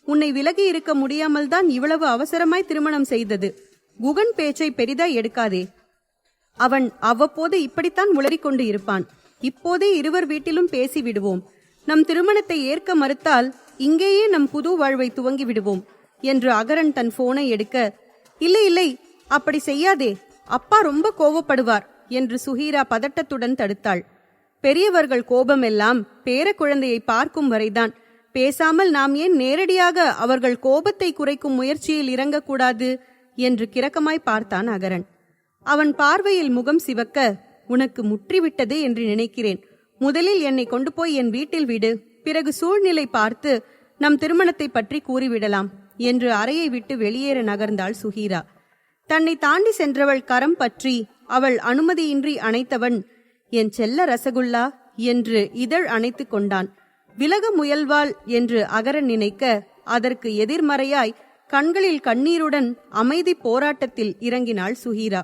உன்னை விலகி இருக்க முடியாமல் தான் இவ்வளவு அவசரமாய் திருமணம் செய்தது. குகன் பேச்சை பெரிதாய் எடுக்காதே. அவன் அவ்வப்போது இப்படித்தான் உளறிக்கொண்டு இருப்பான். இப்போதே இருவர் வீட்டிலும் பேசி விடுவோம். நம் திருமணத்தை ஏற்க மறுத்தால் இங்கேயே நம் புது வாழ்வை துவங்கி விடுவோம் என்று அகரன் தன் போனை எடுக்க, இல்லை இல்லை, அப்படி செய்யாதே, அப்பா ரொம்ப கோவப்படுவார் என்று சுஹீரா பதட்டத்துடன் தடுத்தாள். பெரியவர்கள் கோபமெல்லாம் பேர குழந்தையை பார்க்கும் வரைதான். பேசாமல் நாம் ஏன் நேரடியாக அவர்கள் கோபத்தை குறைக்கும் முயற்சியில் இறங்கக்கூடாது என்று கிரக்கமாய் பார்த்தான் அகரன். அவன் பார்வையில் முகம் சிவக்க, உனக்கு முற்றிவிட்டது என்று நினைக்கிறேன். முதலில் என்னை கொண்டு போய் என் வீட்டில் விடு, பிறகு சூழ்நிலை பார்த்து நம் திருமணத்தை பற்றி கூறிவிடலாம் என்று அறையை விட்டு வெளியேற நகர்ந்தாள் சுஹீரா. தன்னை தாண்டி சென்றவள் கரம் பற்றி அவள் அனுமதியின்றி அணைத்தவன், என் செல்ல ரசகுல்லா என்று இதழ் அணைத்து கொண்டான். விலக முயல்வாள் என்று அகரன் நினைக்க, அதற்கு எதிர்மறையாய் கண்களில் கண்ணீருடன் அமைதி போராட்டத்தில் இறங்கினாள் சுஹீரா.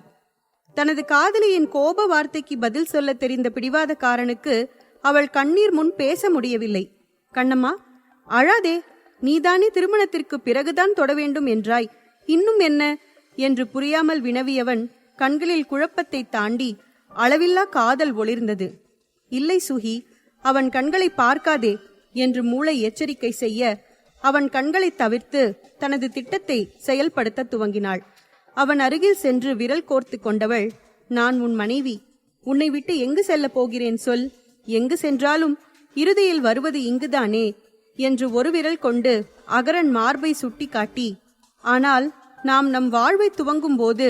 தனது காதலியின் கோப வார்த்தைக்கு பதில் சொல்ல தெரிந்த பிடிவாதக்காரனுக்கு அவள் கண்ணீர் முன் பேச முடியவில்லை. கண்ணம்மா, அழாதே, நீதானே திருமணத்திற்கு பிறகுதான் தொட வேண்டும் என்றாய், இன்னும் என்ன என்று புரியாமல் வினவியவன் கண்களில் குழப்பத்தை தாண்டி அளவில்லா காதல் ஒளிர்ந்தது. இல்லை சுஹி, அவன் கண்களை பார்க்காதே என்று மூளை எச்சரிக்கை செய்ய அவன் கண்களை தவிர்த்து தனது திட்டத்தை செயல்படுத்த துவங்கினாள். அவன் அருகில் சென்று விரல் கோர்த்து கொண்டவள், நான் உன் மனைவி, உன்னை விட்டு எங்கு செல்லப் போகிறேன் சொல், எங்கு சென்றாலும் இறுதியில் வருவது இங்குதானே என்று ஒரு விரல் கொண்டு அகரன் மார்பை சுட்டி காட்டி, ஆனால் நாம் நம் வாழ்வை துவங்கும் போது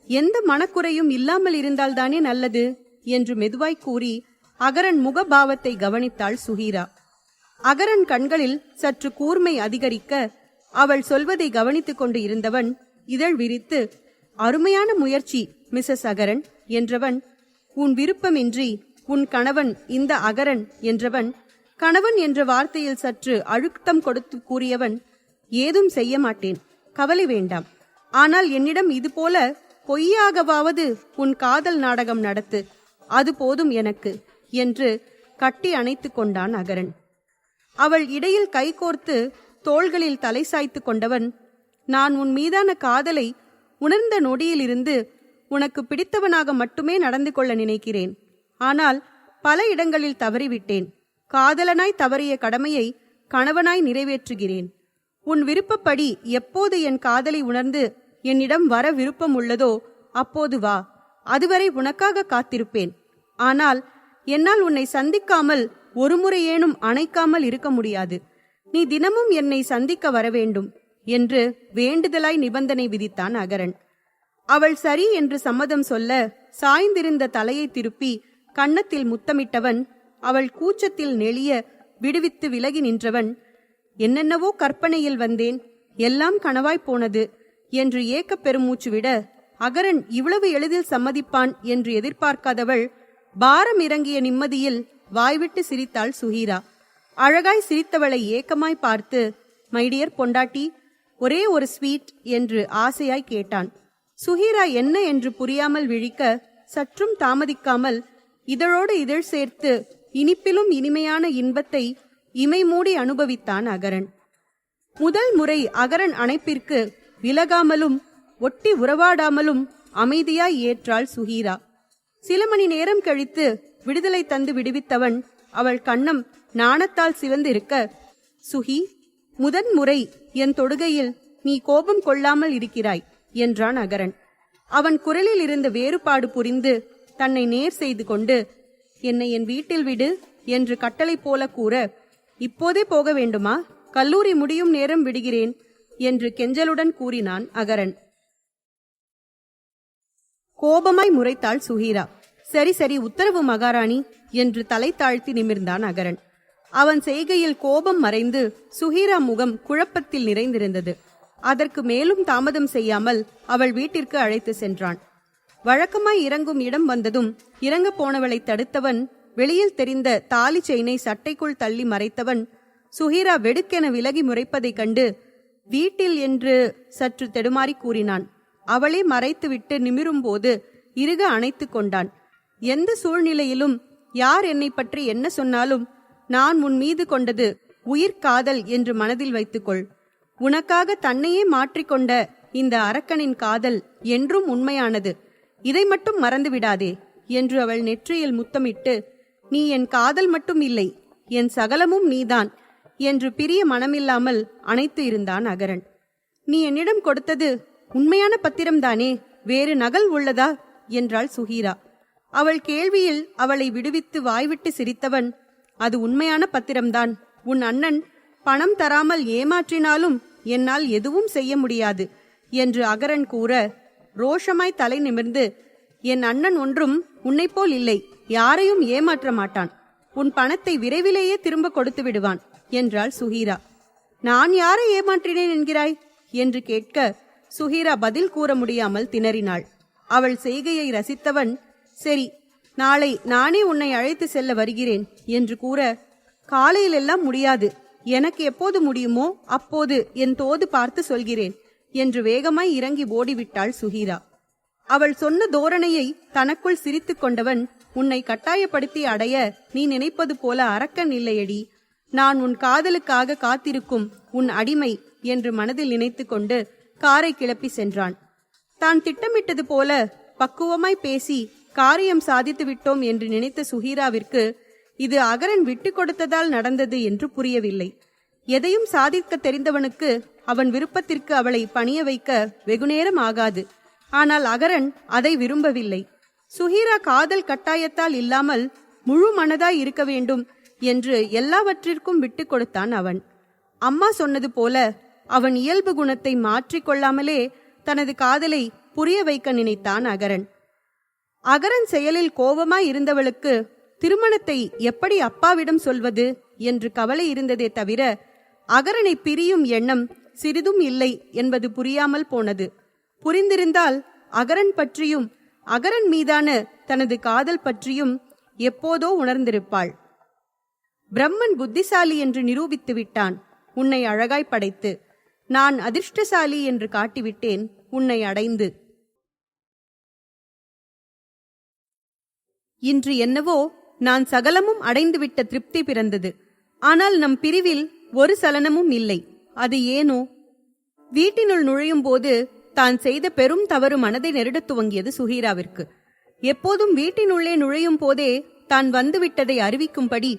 எந்த மனக்குறையும் இல்லாமல் இருந்தால்தானே நல்லது என்று மெதுவாய் கூறி அகரன் முகபாவத்தை கவனித்தாள் சுஹீரா. அகரன் கண்களில் சற்று கூர்மை அதிகரிக்க அவள் சொல்வதை கவனித்துக் கொண்டு இருந்தவன் இதழ் விரித்து, அருமையான முயற்சி மிஸ்ஸஸ் அகரன் என்றவன், உன் விருப்பமின்றி உன் கணவன் இந்த அகரன் என்றவன், கணவன் என்ற வார்த்தையில் சற்று அழுத்தம் கொடுத்து கூறியவன், ஏதும் செய்ய மாட்டேன், கவலை வேண்டாம். ஆனால் என்னிடம் இதுபோல பொய்யாகவாவது உன் காதல் நாடகம் நடத்து, அது போதும் எனக்கு என்று கட்டி அணைத்து கொண்டான் அகரன். அவள் இடையில் கைகோர்த்து தோள்களில் தலை சாய்த்து கொண்டவன், நான் உன் மீதான காதலை உணர்ந்த நொடியிலிருந்து உனக்கு பிடித்தவனாக மட்டுமே நடந்து கொள்ள நினைக்கிறேன். ஆனால் பல இடங்களில் தவறிவிட்டேன். காதலனாய் தவறிய கடமையை கணவனாய் நிறைவேற்றுகிறேன். உன் விருப்பப்படி எப்போது என் காதலை உணர்ந்து என்னிடம் வர விருப்பம் உள்ளதோ அப்போது வா, அதுவரை உனக்காக காத்திருப்பேன். ஆனால் என்னால் உன்னை சந்திக்காமல் ஒருமுறையேனும் அணைக்காமல் இருக்க முடியாது. நீ தினமும் என்னை சந்திக்க வரவேண்டும் என்று வேண்டுதலாய் நிபந்தனை விதித்தான் அகரன். அவள் சரி என்று சம்மதம் சொல்ல சாய்ந்திருந்த தலையை திருப்பி கன்னத்தில் முத்தமிட்டவன் அவள் கூச்சத்தில் நெளிய விடுவித்து விலகி நின்றவன், என்னென்னவோ கற்பனையில் வந்தேன், எல்லாம் கனவாய் போனது என்று ஏக்கப் பெருமூச்சு விட அகரன் இவ்வளவு எளிதில் சம்மதிப்பான் என்று எதிர்பார்க்காதவள் பாரம் இறங்கிய நிம்மதியில் வாய்விட்டு சிரித்தாள் சுஹீரா. அழகாய் சிரித்தவளை ஏக்கமாய் பார்த்து, மைடியர் பொண்டாட்டி, ஒரே ஒரு ஸ்வீட் என்று ஆசையாய் கேட்டான். சுஹீரா என்ன என்று புரியாமல் விழிக்க சற்றும் தாமதிக்காமல் இதழோடு இதழ் சேர்த்து இனிப்பிலும் இனிமையான இன்பத்தை இமை மூடி அனுபவித்தான் அகரன். முதல் முறை அகரன் அணைப்பிற்கு விலகாமலும் ஒட்டி உறவாடாமலும் அமைதியாய் ஏற்றாள் சுஹீரா. சில மணி நேரம் கழித்து விடுதலை தந்து விடுவித்தவன் அவள் கண்ணம் நாணத்தால் சிவந்திருக்க, சுஹி, முதன் முறை என் தொடுகையில் நீ கோபம் கொள்ளாமல் இருக்கிறாய் என்றான் அகரன். அவன் குரலில் இருந்த வேறுபாடு புரிந்து தன்னை நேர் செய்து கொண்டு, என்னை என் வீட்டில் விடு என்று கட்டளை போல கூற, இப்போதே போக வேண்டுமா, கல்லூரி முடியும் நேரம் விடுகிறேன் என்று கெஞ்சலுடன் கூறினான் அகரன். கோபமாய் முறைத்தாள் சுஹீரா. சரி சரி, உத்தரவு மகாராணி என்று தலை தாழ்த்தி நிமிர்ந்தான் அகரன். அவன் செய்கையில் கோபம் மறைந்து சுஹீரா முகம் குழப்பத்தில் நிறைந்திருந்தது. அதற்கு மேலும் தாமதம் செய்யாமல் அவள் வீட்டிற்கு அழைத்து சென்றான். வழக்கமாய் இறங்கும் இடம் வந்ததும் இறங்க போனவளை தடுத்தவன் வெளியில் தெரிந்த தாலி செயினை சட்டைக்குள் தள்ளி மறைத்தவன் சுஹீரா வெடுக்கென விலகி முறைப்பதைக் கண்டு வீட்டில் என்று சற்று தெடுமாறி கூறினான். அவளே மறைத்துவிட்டு நிமிரும்போது இறுக அணைத்து கொண்டான். எந்த சூழ்நிலையிலும் யார் என்னை பற்றி என்ன சொன்னாலும் நான் உன் மீது கொண்டது உயிர்காதல் என்று மனதில் வைத்துக்கொள். உனக்காக தன்னையே மாற்றிக்கொண்ட இந்த அரக்கனின் காதல் என்றும் உண்மையானது. இதை மட்டும் மறந்துவிடாதே என்று அவள் நெற்றியில் முத்தமிட்டு, நீ என் காதல் மட்டும் இல்லை, என் சகலமும் நீதான் என்று பிரிய மனமில்லாமல் அணைத்து இருந்தான் அகரன். நீ என்னிடம் கொடுத்தது உண்மையான பத்திரம்தானே, வேறு நகல் உள்ளதா என்றாள் சுஹீரா. அவள் கேள்வியில் அவளை விடுவித்து வாய்விட்டு சிரித்தவன், அது உண்மையான பத்திரம்தான். உன் அண்ணன் பணம் தராமல் ஏமாற்றினாலும் என்னால் எதுவும் செய்ய முடியாது என்று அகரன் கூற, ரோஷமாய் தலை நிமிர்ந்து, என் அண்ணன் ஒன்றும் உன்னைப்போல் இல்லை, யாரையும் ஏமாற்ற மாட்டான். உன் பணத்தை விரைவிலேயே திரும்ப கொடுத்து விடுவான் என்றாள் சுஹீரா. நான் யாரை ஏமாற்றினேன் என்கிறாய் என்று கேட்க சுஹீரா பதில் கூற முடியாமல் திணறினாள். அவள் செய்கையை ரசித்தவன், சரி, நாளை நானே உன்னை அழைத்து செல்ல வருகிறேன் என்று கூற, காலையிலெல்லாம் முடியாது, எனக்கு எப்போது முடியுமோ அப்போது என் தோது பார்த்து சொல்கிறேன் என்று வேகமாய் இறங்கி ஓடிவிட்டாள் சுஹீரா. அவள் சொன்ன தோரணையை தனக்குள் சிரித்து கொண்டவன், உன்னை கட்டாயப்படுத்தி அடைய நீ நினைப்பது போல அரக்கன் இல்லையடி, நான் உன் காதலுக்காக காத்திருக்கும் உன் அடிமை என்று மனதில் நினைத்து கொண்டு காரை கிளப்பி சென்றான். தான் திட்டமிட்டது போல பக்குவமாய் பேசி காரியம் சாதித்து விட்டோம் என்று நினைத்த சுஹீராவிற்கு இது அகரன் விட்டு கொடுத்ததால் நடந்தது என்று புரியவில்லை. எதையும் சாதிக்க தெரிந்தவனுக்கு அவன் விருப்பத்திற்கு அவளை பணிய வைக்க வெகுநேரம் ஆகாது. ஆனால் அகரன் அதை விரும்பவில்லை. சுஹீரா காதல் கட்டாயத்தால் இல்லாமல் முழு மனதாய் இருக்க வேண்டும் என்று எல்லாவற்றிற்கும் விட்டு கொடுத்தான் அவன். அம்மா சொன்னது போல அவன் இயல்பு குணத்தை மாற்றிக்கொள்ளாமலே தனது காதலை புரிய வைக்க நினைத்தான் அகரன். அகரன் செயலில் கோபமாய் இருந்தவளுக்கு திருமணத்தை எப்படி அப்பாவிடம் சொல்வது என்று கவலை இருந்ததே தவிர அகரனை பிரியும் எண்ணம் சிறிதும் இல்லை என்பது புரியாமல் போனது. புரிந்திருந்தால் அகரன் பற்றியும் அகரன் மீதான தனது காதல் பற்றியும் எப்போதோ உணர்ந்திருப்பாள். பிரம்மன் புத்திசாலி என்று நிரூபித்து விட்டான் உன்னை அழகாய் படைத்து. நான் அதிர்ஷ்டசாலி என்று காட்டிவிட்டேன் உன்னை அடைந்து. இன்று என்னவோ நான் சகலமும் அடைந்துவிட்ட திருப்தி பிறந்தது. ஆனால் நம் பிரிவில் ஒரு சலனமும் இல்லை. அது ஏனோ? வீட்டினுள் நுழையும் போது தான் செய்த பெரும் தவறு மனதை நெருடத் துவங்கியது சுஹீராவிற்கு. எப்போதும் வீட்டினுள்ளே நுழையும் போதே தான் வந்துவிட்டதை அறிவிக்கும்படி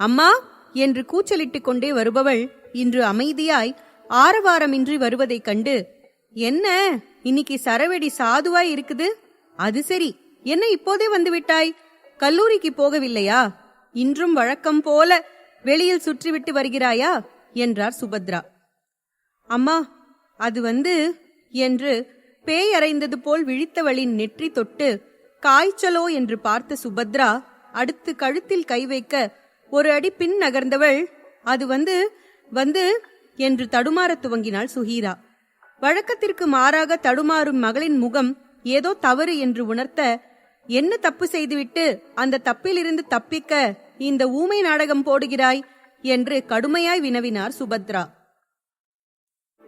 அம்மா என்று கூச்சலிட்டுக் கொண்டே வருபவள் இன்று அமைதியாய் ஆரவாரமின்றி வருவதைக் கண்டு, என்ன இன்னைக்கு சரவெடி சாதுவாய் இருக்குது? அது சரி, என்ன இப்போதே வந்துவிட்டாய்? கல்லூரிக்கு போகவில்லையா? இன்றும் வழக்கம் போல வெளியில் சுற்றிவிட்டு வருகிறாயா என்றார் சுபத்ரா. அம்மா, அது என்று பேய் அறைந்தது போல் விழித்தவளின் நெற்றி தொட்டு காய்ச்சலோ என்று பார்த்த சுபத்ரா அடுத்து கழுத்தில் கை வைக்க ஒரு அடி பின் நகர்ந்தவள், அது என்று தடுமாறத் துவங்கினாள் சுஹீரா. வழக்கத்திற்கு மாறாக தடுமாறும் மகளின் முகம் ஏதோ தவறு என்று உணர்த்த, என்ன தப்பு செய்துவிட்டு அந்த தப்பிலிருந்து தப்பிக்க இந்த ஊமை நாடகம் போடுகிறாய் என்று கடுமையாய் வினவினார் சுபத்ரா.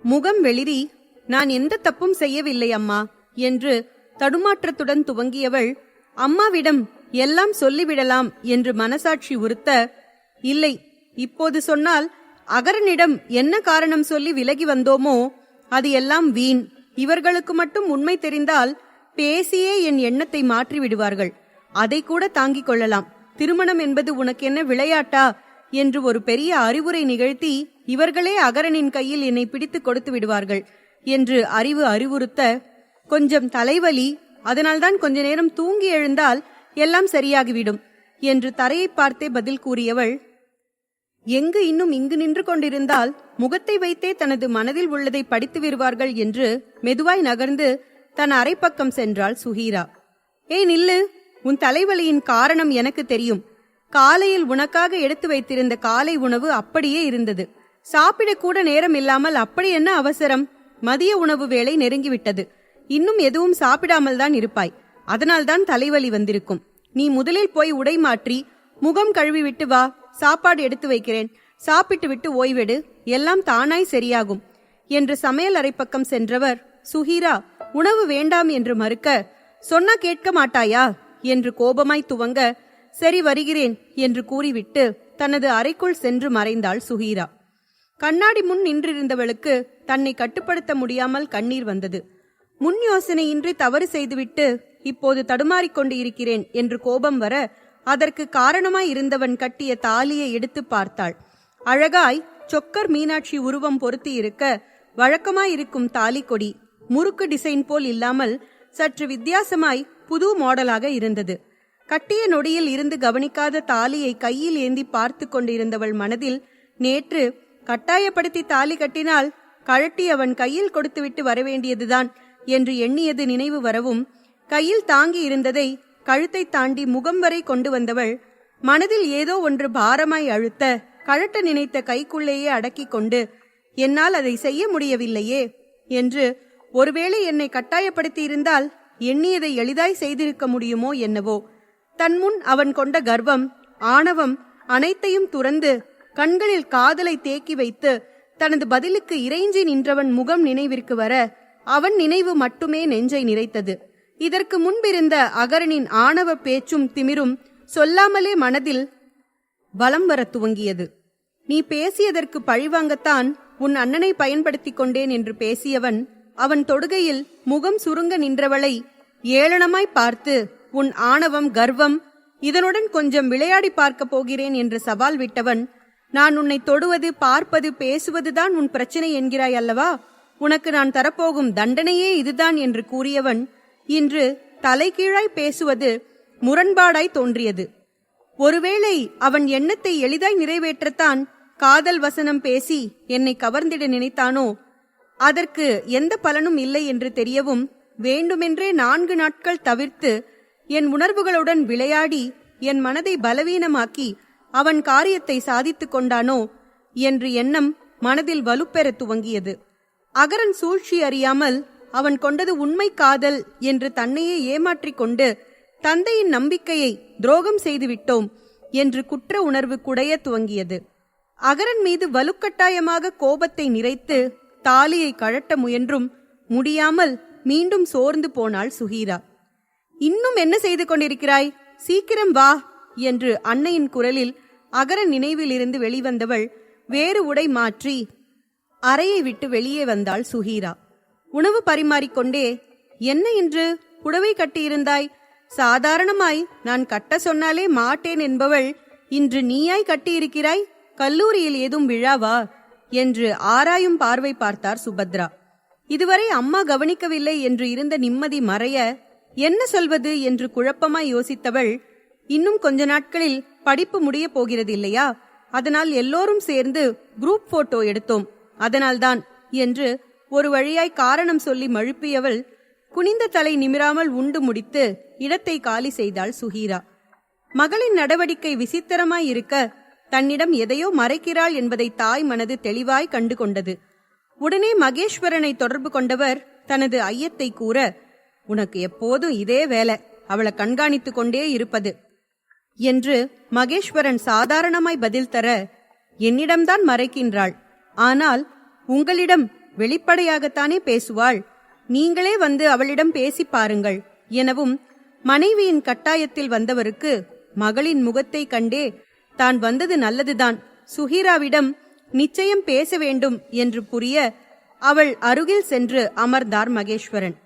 முகம் வெளிரி, நான் எந்த தப்பும் செய்யவில்லை அம்மா என்று தடுமாற்றத்துடன் துவங்கியவள் அம்மாவிடம் எல்லாம் சொல்லிவிடலாம் என்று மனசாட்சி உறுத்த, இல்லை, இப்போது சொன்னால் அகரனிடம் என்ன காரணம் சொல்லி விலகி வந்தோமோ அது எல்லாம் வீண். இவர்களுக்கு மட்டும் உண்மை தெரிந்தால் பேசியே என் எண்ணத்தை மாற்றி விடுவார்கள். அதை கூட தாங்கிக் கொள்ளலாம். திருமணம் என்பது உனக்கு என்ன விளையாட்டா என்று ஒரு பெரிய அறிவுரை நிகழ்த்தி இவர்களே அகரனின் கையில் என்னை பிடித்து கொடுத்து விடுவார்கள் என்று அறிவுறுத்த, கொஞ்சம் தலைவலி, அதனால்தான் கொஞ்ச நேரம் தூங்கி எழுந்தால் எல்லாம் சரியாகிவிடும் என்று தரையை பார்த்தே பதில் கூறியவள், எங்கு இன்னும் இங்கு நின்று கொண்டிருந்தால் முகத்தை வைத்தே தனது மனதில் உள்ளதை படித்து விடுவார்கள் என்று மெதுவாய் நகர்ந்து தன் அரைப்பக்கம் சென்றாள் சுஹீரா. ஏய் நில்லு, உன் தலைவலியின் காரணம் எனக்கு தெரியும். காலையில் உனக்காக எடுத்து வைத்திருந்த காலை உணவு அப்படியே இருந்தது. சாப்பிடக்கூட நேரம் இல்லாமல் அப்படி என்ன அவசரம்? மதிய உணவு வேளை நெருங்கிவிட்டது. இன்னும் எதுவும் சாப்பிடாமல் தான் இருப்பாய். அதனால்தான் தலைவலி வந்திருக்கும். நீ முதலில் போய் உடை மாற்றி முகம் கழுவி விட்டு வா, சாப்பாடு எடுத்து வைக்கிறேன், சாப்பிட்டு விட்டு ஓய்வெடு, எல்லாம் தானாய் சரியாகும் என்று சமையல் அறை பக்கம் சென்றவர் சுஹீரா உணவு வேண்டாம் என்று மறுக்க, சொன்னா கேட்க மாட்டாயா என்று கோபமாய் துவங்க, சரி வருகிறேன் என்று கூறிவிட்டு தனது அறைக்குள் சென்று மறைந்தாள் சுஹீரா. கண்ணாடி முன் நின்றிருந்தவளுக்கு தன்னை கட்டுப்படுத்த முடியாமல் கண்ணீர் வந்தது. முன் யோசனையின்றி தவறு செய்துவிட்டு இப்போது தடுமாறிக்கொண்டு இருக்கிறேன் என்று கோபம் வர, அதற்கு காரணமாய் இருந்தவன் கட்டிய தாலியை எடுத்து பார்த்தாள். அழகாய் சொக்கர் மீனாட்சி உருவம் பொருத்தி இருக்க, வழக்கமாயிருக்கும் தாலி கொடி முறுக்கு டிசைன் போல் இல்லாமல் சற்று வித்தியாசமாய் புது மாடலாக இருந்தது. கட்டிய நொடியில் இருந்து கவனிக்காத தாலியை கையில் ஏந்தி பார்த்து கொண்டிருந்தவள் மனதில் நேற்று கட்டாயப்படுத்தி தாலி கட்டினால் கழட்டி அவன் கையில் கொடுத்துவிட்டு வரவேண்டியதுதான் என்று எண்ணியது நினைவு வரவும், கையில் தாங்கி இருந்ததை கழுத்தை தாண்டி முகம் வரை கொண்டு வந்தவள் மனதில் ஏதோ ஒன்று பாரமாய் அழுத்த, கழட்ட நினைத்த கைக்குள்ளேயே அடக்கிக் கொண்டு, என்னால் அதை செய்ய முடியவில்லையே என்று, ஒருவேளை என்னை கட்டாயப்படுத்தி இருந்தால் எண்ணியதை எளிதாய் செய்திருக்க முடியுமோ என்னவோ. தன்முன் அவன் கொண்ட கர்வம், ஆணவம் அனைத்தையும் துறந்து கண்களில் காதலை தேக்கி வைத்து தனது பதிலுக்கு இறைஞ்சி நின்றவன் முகம் நினைவிற்கு வர, அவன் நினைவு மட்டுமே நெஞ்சை நிறைத்தது. இதற்கு முன்பிருந்த அகரனின் ஆணவ பேச்சும் திமிரும் சொல்லாமலே மனதில் பலம் வர துவங்கியது. நீ பேசியதற்கு பழிவாங்கத்தான் உன் அண்ணனை பயன்படுத்திக் கொண்டேன் என்று பேசியவன், அவன் தொடுகையில் முகம் சுருங்க நின்றவளை ஏளனமாய் பார்த்து, உன் ஆணவம் கர்வம் இதனுடன் கொஞ்சம் விளையாடி பார்க்க போகிறேன் என்று சவால் விட்டவன், நான் உன்னை தொடுவது பார்ப்பது பேசுவதுதான் உன் பிரச்சனை என்கிறாய் அல்லவா, உனக்கு நான் தரப்போகும் தண்டனையே இதுதான் என்று கூறியவன் இன்று தலைகீழாய் பேசுவது முரண்பாடாய் தோன்றியது. ஒருவேளை அவன் எண்ணத்தை எளிதாய் நிறைவேற்றத்தான் காதல் வசனம் பேசி என்னை கவர்ந்திட நினைத்தானோ? அதற்கு எந்த பலனும் இல்லை என்று தெரியவும், வேண்டுமென்றே 4 நாட்கள் தவிர்த்து என் உணர்வுகளுடன் விளையாடி என் மனதை பலவீனமாக்கி அவன் காரியத்தை சாதித்துக் கொண்டானோ என்று எண்ணம் மனதில் வலுப்பெற துவங்கியது. அகரன் சூழ்ச்சி அறியாமல் அவன் கொண்டது உண்மை காதல் என்று தன்னையே ஏமாற்றிக் கொண்டு தந்தையின் நம்பிக்கையை துரோகம் செய்துவிட்டோம் என்று குற்ற உணர்வு குடைய துவங்கியது. அகரன் மீது வலுக்கட்டாயமாக கோபத்தை நிறைத்து தாலியை கழட்ட முயன்றும் முடியாமல் மீண்டும் சோர்ந்து போனாள் சுஹீரா. இன்னும் என்ன செய்து கொண்டிருக்கிறாய்? சீக்கிரம் வா என்று அன்னையின் குரலில் அகரன் நினைவில் இருந்து வெளிவந்தவள் வேறு உடை மாற்றி அறையை விட்டு வெளியே வந்தாள் சுஹீரா. உணவு பரிமாறிக்கொண்டே, என்ன இன்று புடவை கட்டியிருந்தாய்? சாதாரணமாய் நான் கட்ட சொன்னாலே மாட்டேன் என்பவள் இன்று நீயாய் கட்டியிருக்கிறாய், கல்லூரியில் ஏதும் விழாவா என்று ஆராயும் பார்வை பார்த்தார் சுபத்ரா. இதுவரை அம்மா கவனிக்கவில்லை என்று இருந்த நிம்மதி மறைய என்ன சொல்வது என்று குழப்பமாய் யோசித்தவள், இன்னும் கொஞ்ச நாட்களில் படிப்பு முடிய போகிறது இல்லையா, அதனால் எல்லோரும் சேர்ந்து குரூப் போட்டோ எடுத்தோம், அதனால்தான் என்று ஒரு வழியாய் காரணம் சொல்லி மழுப்பியவள் குனிந்த தலை நிமிராமல் உண்டு முடித்து இடத்தை காலி செய்தாள் சுஹீரா. மகளின் நடவடிக்கை விசித்திரமாய் இருக்க தன்னிடம் எதையோ மறைக்கிறாள் என்பதை தாய் மனது தெளிவாய் கண்டு கொண்டது. உடனே மகேஸ்வரனை தொடர்பு கொண்டவர் தனது ஐயத்தை கூற, உனக்கு எப்போதும் இதே வேலை, அவளை கண்காணித்துக் கொண்டே இருப்பது என்று மகேஸ்வரன் சாதாரணமாய் பதில் தர, என்னிடம்தான் மறைக்கின்றாள், ஆனால் உங்களிடம் வெளிப்படையாகத்தானே பேசுவாள், நீங்களே வந்து அவளிடம் பேசி பாருங்கள் எனவும், மனைவியின் கட்டாயத்தில் வந்தவருக்கு மகளின் முகத்தை கண்டே தான் வந்தது நல்லதுதான், சுஹீராவிடம் நிச்சயம் பேச வேண்டும் என்று புரிய அவள் அருகில் சென்று அமர்ந்தார் மகேஸ்வரன்.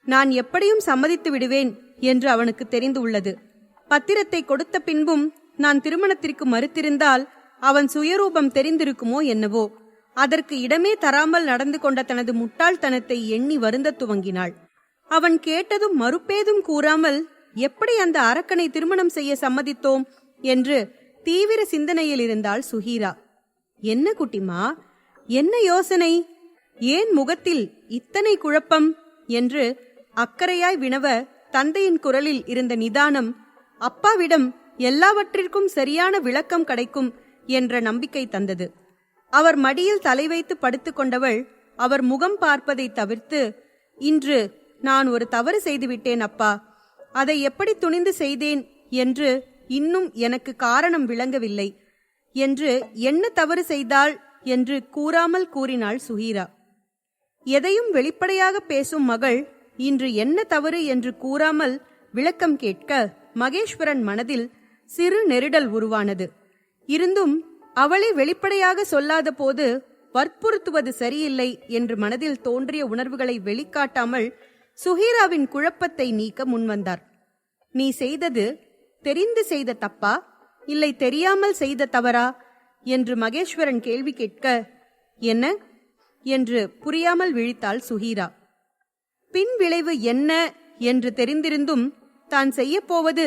நான் எப்படியும் சம்மதித்து விடுவேன் என்று அவனுக்கு தெரிந்து உள்ளது. பத்திரத்தை கொடுத்த பின்பும் நான் திருமணத்திற்கு மறுத்திருந்தால் அவன் சுயரூபம் தெரிந்திருக்குமோ என்னவோ. அதற்கு இடமே தராமல் நடந்து கொண்ட தனது முட்டாள்தனத்தை எண்ணி வருந்த துவங்கினாள். அவன் கேட்டதும் மறுப்பேதும் கூறாமல் எப்படி அந்த அரக்கனை திருமணம் செய்ய சம்மதித்தோம் என்று தீவிர சிந்தனையில் இருந்தாள் சுஹீரா. என்ன குட்டிமா, என்ன யோசனை, ஏன் முகத்தில் இத்தனை குழப்பம் என்று அக்கறையாய் வினவ தந்தையின் குரலில் இருந்த நிதானம் அப்பாவிடம் எல்லாவற்றிற்கும் சரியான விளக்கம் கிடைக்கும் என்ற நம்பிக்கை தந்தது. அவர் மடியில் தலை வைத்து படுத்துக் கொண்டவள் அவர் முகம் பார்ப்பதை தவிர்த்து, இன்று நான் ஒரு தவறு செய்துவிட்டேன் அப்பா, அதை எப்படி துணிந்து செய்தேன் என்று இன்னும் எனக்கு காரணம் விளங்கவில்லை என்று என்ன தவறு செய்தாள் என்று கூறாமல் கூறினாள் சுஹீரா. எதையும் வெளிப்படையாக பேசும் மகள் இன்று என்ன தவறு என்று கூறாமல் விளக்கம் கேட்க மகேஸ்வரன் மனதில் சிறு நெருடல் உருவானது. இருந்தும் அவளை வெளிப்படையாக சொல்லாத போது வற்புறுத்துவது சரியில்லை என்று மனதில் தோன்றிய உணர்வுகளை வெளிக்காட்டாமல் சுஹீராவின் குழப்பத்தை நீக்க முன்வந்தார். நீ செய்தது தெரிந்து செய்த தப்பா இல்லை தெரியாமல் செய்த தவறா என்று மகேஸ்வரன் கேள்வி கேட்க, என்ன என்று புரியாமல் விழித்தாள் சுஹீரா. பின் விளைவு என்ன என்று தெரிந்திருந்தும் தான் செய்யப்போவது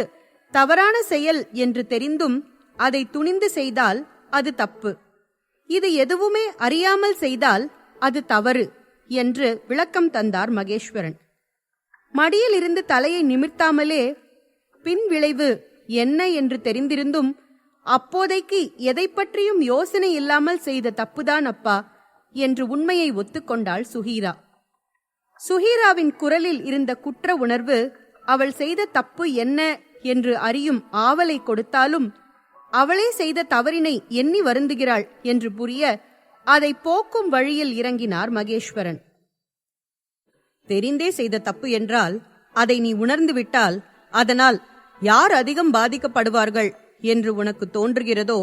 தவறான செயல் என்று தெரிந்தும் அதை துணிந்து செய்தால் அது தப்பு, இது எதுவுமே அறியாமல் செய்தால் அது தவறு என்று விளக்கம் தந்தார் மகேஸ்வரன். மடியில் இருந்து தலையை நிமிர்த்தாமலே பின் விளைவு என்ன என்று தெரிந்திருந்தும் அப்போதைக்கு எதை பற்றியும் யோசனை இல்லாமல் செய்த தப்புதான் அப்பா என்று உண்மையை ஒத்துக்கொண்டாள் சுஹீரா. சுஹீராவின் குரலில் இருந்த குற்ற உணர்வு அவள் செய்த தப்பு என்ன என்று அறியும் ஆவலை கொடுத்தாலும் அவளே செய்த தவறினை எண்ணி வருந்துகிறாள் என்று புரிய அதை போக்கும் வழியில் இறங்கினார் மகேஸ்வரன். தெரிந்தே செய்த தப்பு என்றால் அதை நீ உணர்ந்துவிட்டால் அதனால் யார் அதிகம் பாதிக்கப்படுவார்கள் என்று உனக்கு தோன்றுகிறதோ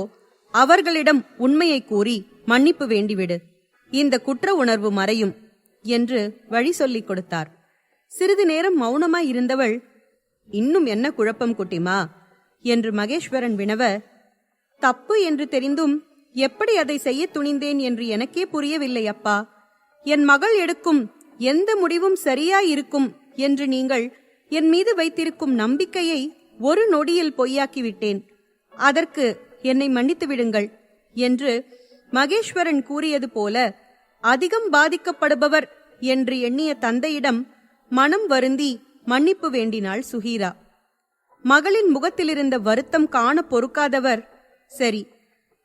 அவர்களிடம் உண்மையை கூறி மன்னிப்பு வேண்டிவிடு, இந்த குற்ற உணர்வு மறையும் என்று வழி சொல்லிக் கொடுத்தார். சிறிது நேரம் மௌனமாய் இருந்தவள், இன்னும் என்ன குழப்பம் குட்டிமா என்று மகேஸ்வரன் வினவ, தப்பு என்று தெரிந்தும் எப்படி அதை செய்ய துணிந்தேன் என்று எனக்கே புரியவில்லை அப்பா. என் மகள் எடுக்கும் எந்த முடிவும் சரியாயிருக்கும் என்று நீங்கள் என் மீது வைத்திருக்கும் நம்பிக்கையை ஒரு நொடியில் பொய்யாக்கிவிட்டேன். அதற்கு என்னை மன்னித்து விடுங்கள் என்று மகேஸ்வரன் கூறியது போல அதிகம் பாதிக்கப்படுபவர் என்று எண்ணிய தந்தையிடம் மனம் வருந்தி மன்னிப்பு வேண்டினாள் சுஹீரா. மகளின் முகத்திலிருந்த வருத்தம் காண பொறுக்காதவர், சரி,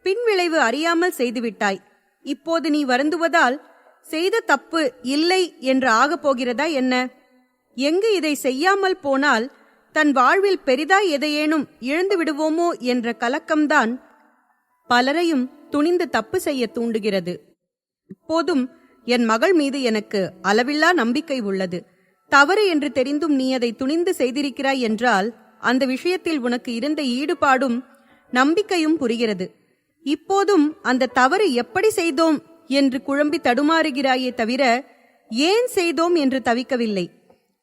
பின்விளைவு அறியாமல் செய்துவிட்டாய், இப்போது நீ வருந்துவதால் செய்த தப்பு இல்லை என்று ஆகப் போகிறதா என்ன? எங்கு இதை செய்யாமல் போனால் தன் வாழ்வில் பெரிதாய் எதையேனும் இழந்து விடுவோமோ என்ற கலக்கம்தான் பலரையும் துணிந்து தப்பு செய்ய தூண்டுகிறது. இப்போதும் என் மகள் மீது எனக்கு அளவில்லா நம்பிக்கை உள்ளது. தவறு என்று தெரிந்தும் நீ அதை துணிந்து செய்திருக்கிறாய் என்றால் அந்த விஷயத்தில் உனக்கு இருந்த ஈடுபாடும் நம்பிக்கையும் புரிகிறது. இப்போதும் அந்த தவறு எப்படி செய்தோம் என்று குழம்பி தடுமாறுகிறாயே தவிர ஏன் செய்தோம் என்று தவிக்கவில்லை.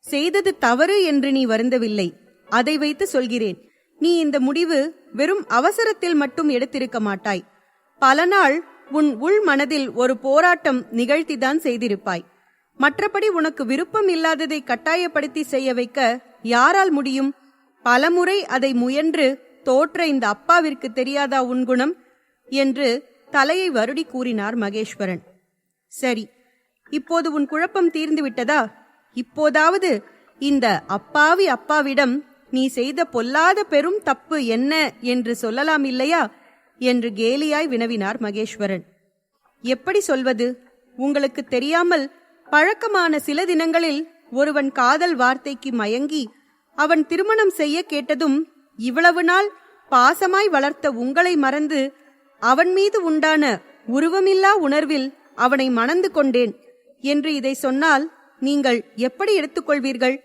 செய்தது தவறு என்று நீ வருந்தவில்லை. அதை வைத்து சொல்கிறேன், நீ இந்த முடிவு வெறும் அவசரத்தில் மட்டும் எடுத்திருக்க மாட்டாய். பல நாள் உன் உள் மனதில் ஒரு போராட்டம் நிகழ்த்திதான் செய்திருப்பாய். மற்றபடி உனக்கு விருப்பம் இல்லாததை கட்டாயப்படுத்தி செய்ய வைக்க யாரால் முடியும்? பலமுறை அதை முயன்று தோற்ற இந்த அப்பாவிற்கு தெரியாதா உன் குணம் என்று தலையை வருடி கூறினார் மகேஸ்வரன். சரி, இப்போது உன் குழப்பம் தீர்ந்து விட்டதா? இப்போதாவது இந்த அப்பாவி அப்பாவிடம் நீ செய்த பொல்லாத பெரும் தப்பு என்ன என்று சொல்லலாம் இல்லையா என்று கேலியாய் வினவினார் மகேஸ்வரன். எப்படி சொல்வது? உங்களுக்கு தெரியாமல் பழக்கமான சில தினங்களில் ஒருவன் காதல் வார்த்தைக்கு மயங்கி அவன் திருமணம் செய்ய கேட்டதும் இவ்வளவு நாள் பாசமாய் வளர்த்த உங்களை மறந்து அவன் மீது உண்டான உருவமில்லா உணர்வில் அவனை மணந்து கொண்டேன் என்று இதை சொன்னால் நீங்கள் எப்படி எடுத்துக்கொள்வீர்கள்?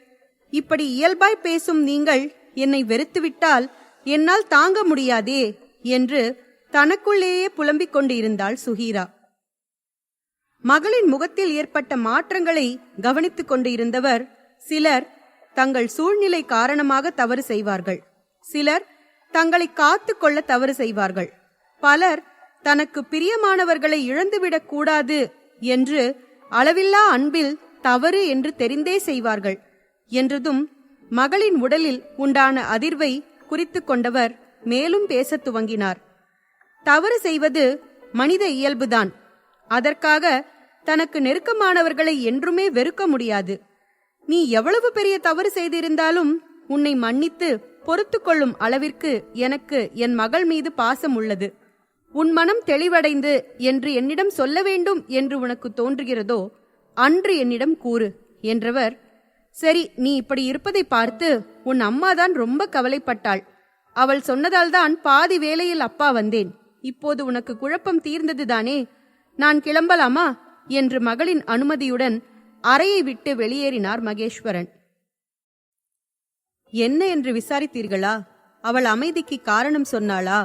இப்படி இயல்பாய் பேசும் நீங்கள் என்னை வெறுத்துவிட்டால் என்னால் தாங்க முடியாதே என்று தனக்குள்ளேயே புலம்பிக் கொண்டு இருந்தாள் சுஹீரா. மகளின் முகத்தில் ஏற்பட்ட மாற்றங்களை கவனித்துக் கொண்டு இருந்தவர், சிலர் தங்கள் சூழ்நிலை காரணமாக தவறு செய்வார்கள், சிலர் தங்களை காத்து கொள்ள தவறு செய்வார்கள், பலர் தனக்கு பிரியமானவர்களை இழந்துவிடக் கூடாது என்று அளவில்லா அன்பில் தவறு என்று தெரிந்தே செய்வார்கள் என்றதும் மகளின் உடலில் உண்டான அதிர்வை குறித்து கொண்டவர் மேலும் பேசத் துவங்கினார். தவறு செய்வது மனித இயல்புதான். அதற்காக தனக்கு நெருக்கமானவர்களை என்றுமே வெறுக்க முடியாது. நீ எவ்வளவு பெரிய தவறு செய்திருந்தாலும் உன்னை மன்னித்து பொறுத்து கொள்ளும் அளவிற்கு எனக்கு என் மகள் மீது பாசம் உள்ளது. உன் மனம் தெளிவடைந்து என்று என்னிடம் சொல்ல வேண்டும் என்று உனக்கு தோன்றுகிறதோ அன்று என்னிடம் கூறு என்றவர், சரி, நீ இப்படி இருப்பதை பார்த்து உன் அம்மாதான் ரொம்ப கவலைப்பட்டாள். அவள் சொன்னதால்தான் பாதி வேளையில் அப்பா வந்தேன். இப்போது உனக்கு குழப்பம் தீர்ந்ததுதானே? நான் கிளம்பலாமா என்று மகளின் அனுமதியுடன் அறையை விட்டு வெளியேறினார் மகேஸ்வரன். என்ன என்று விசாரித்தீர்களா? அவள் அமைதிக்கு காரணம் சொன்னாளா?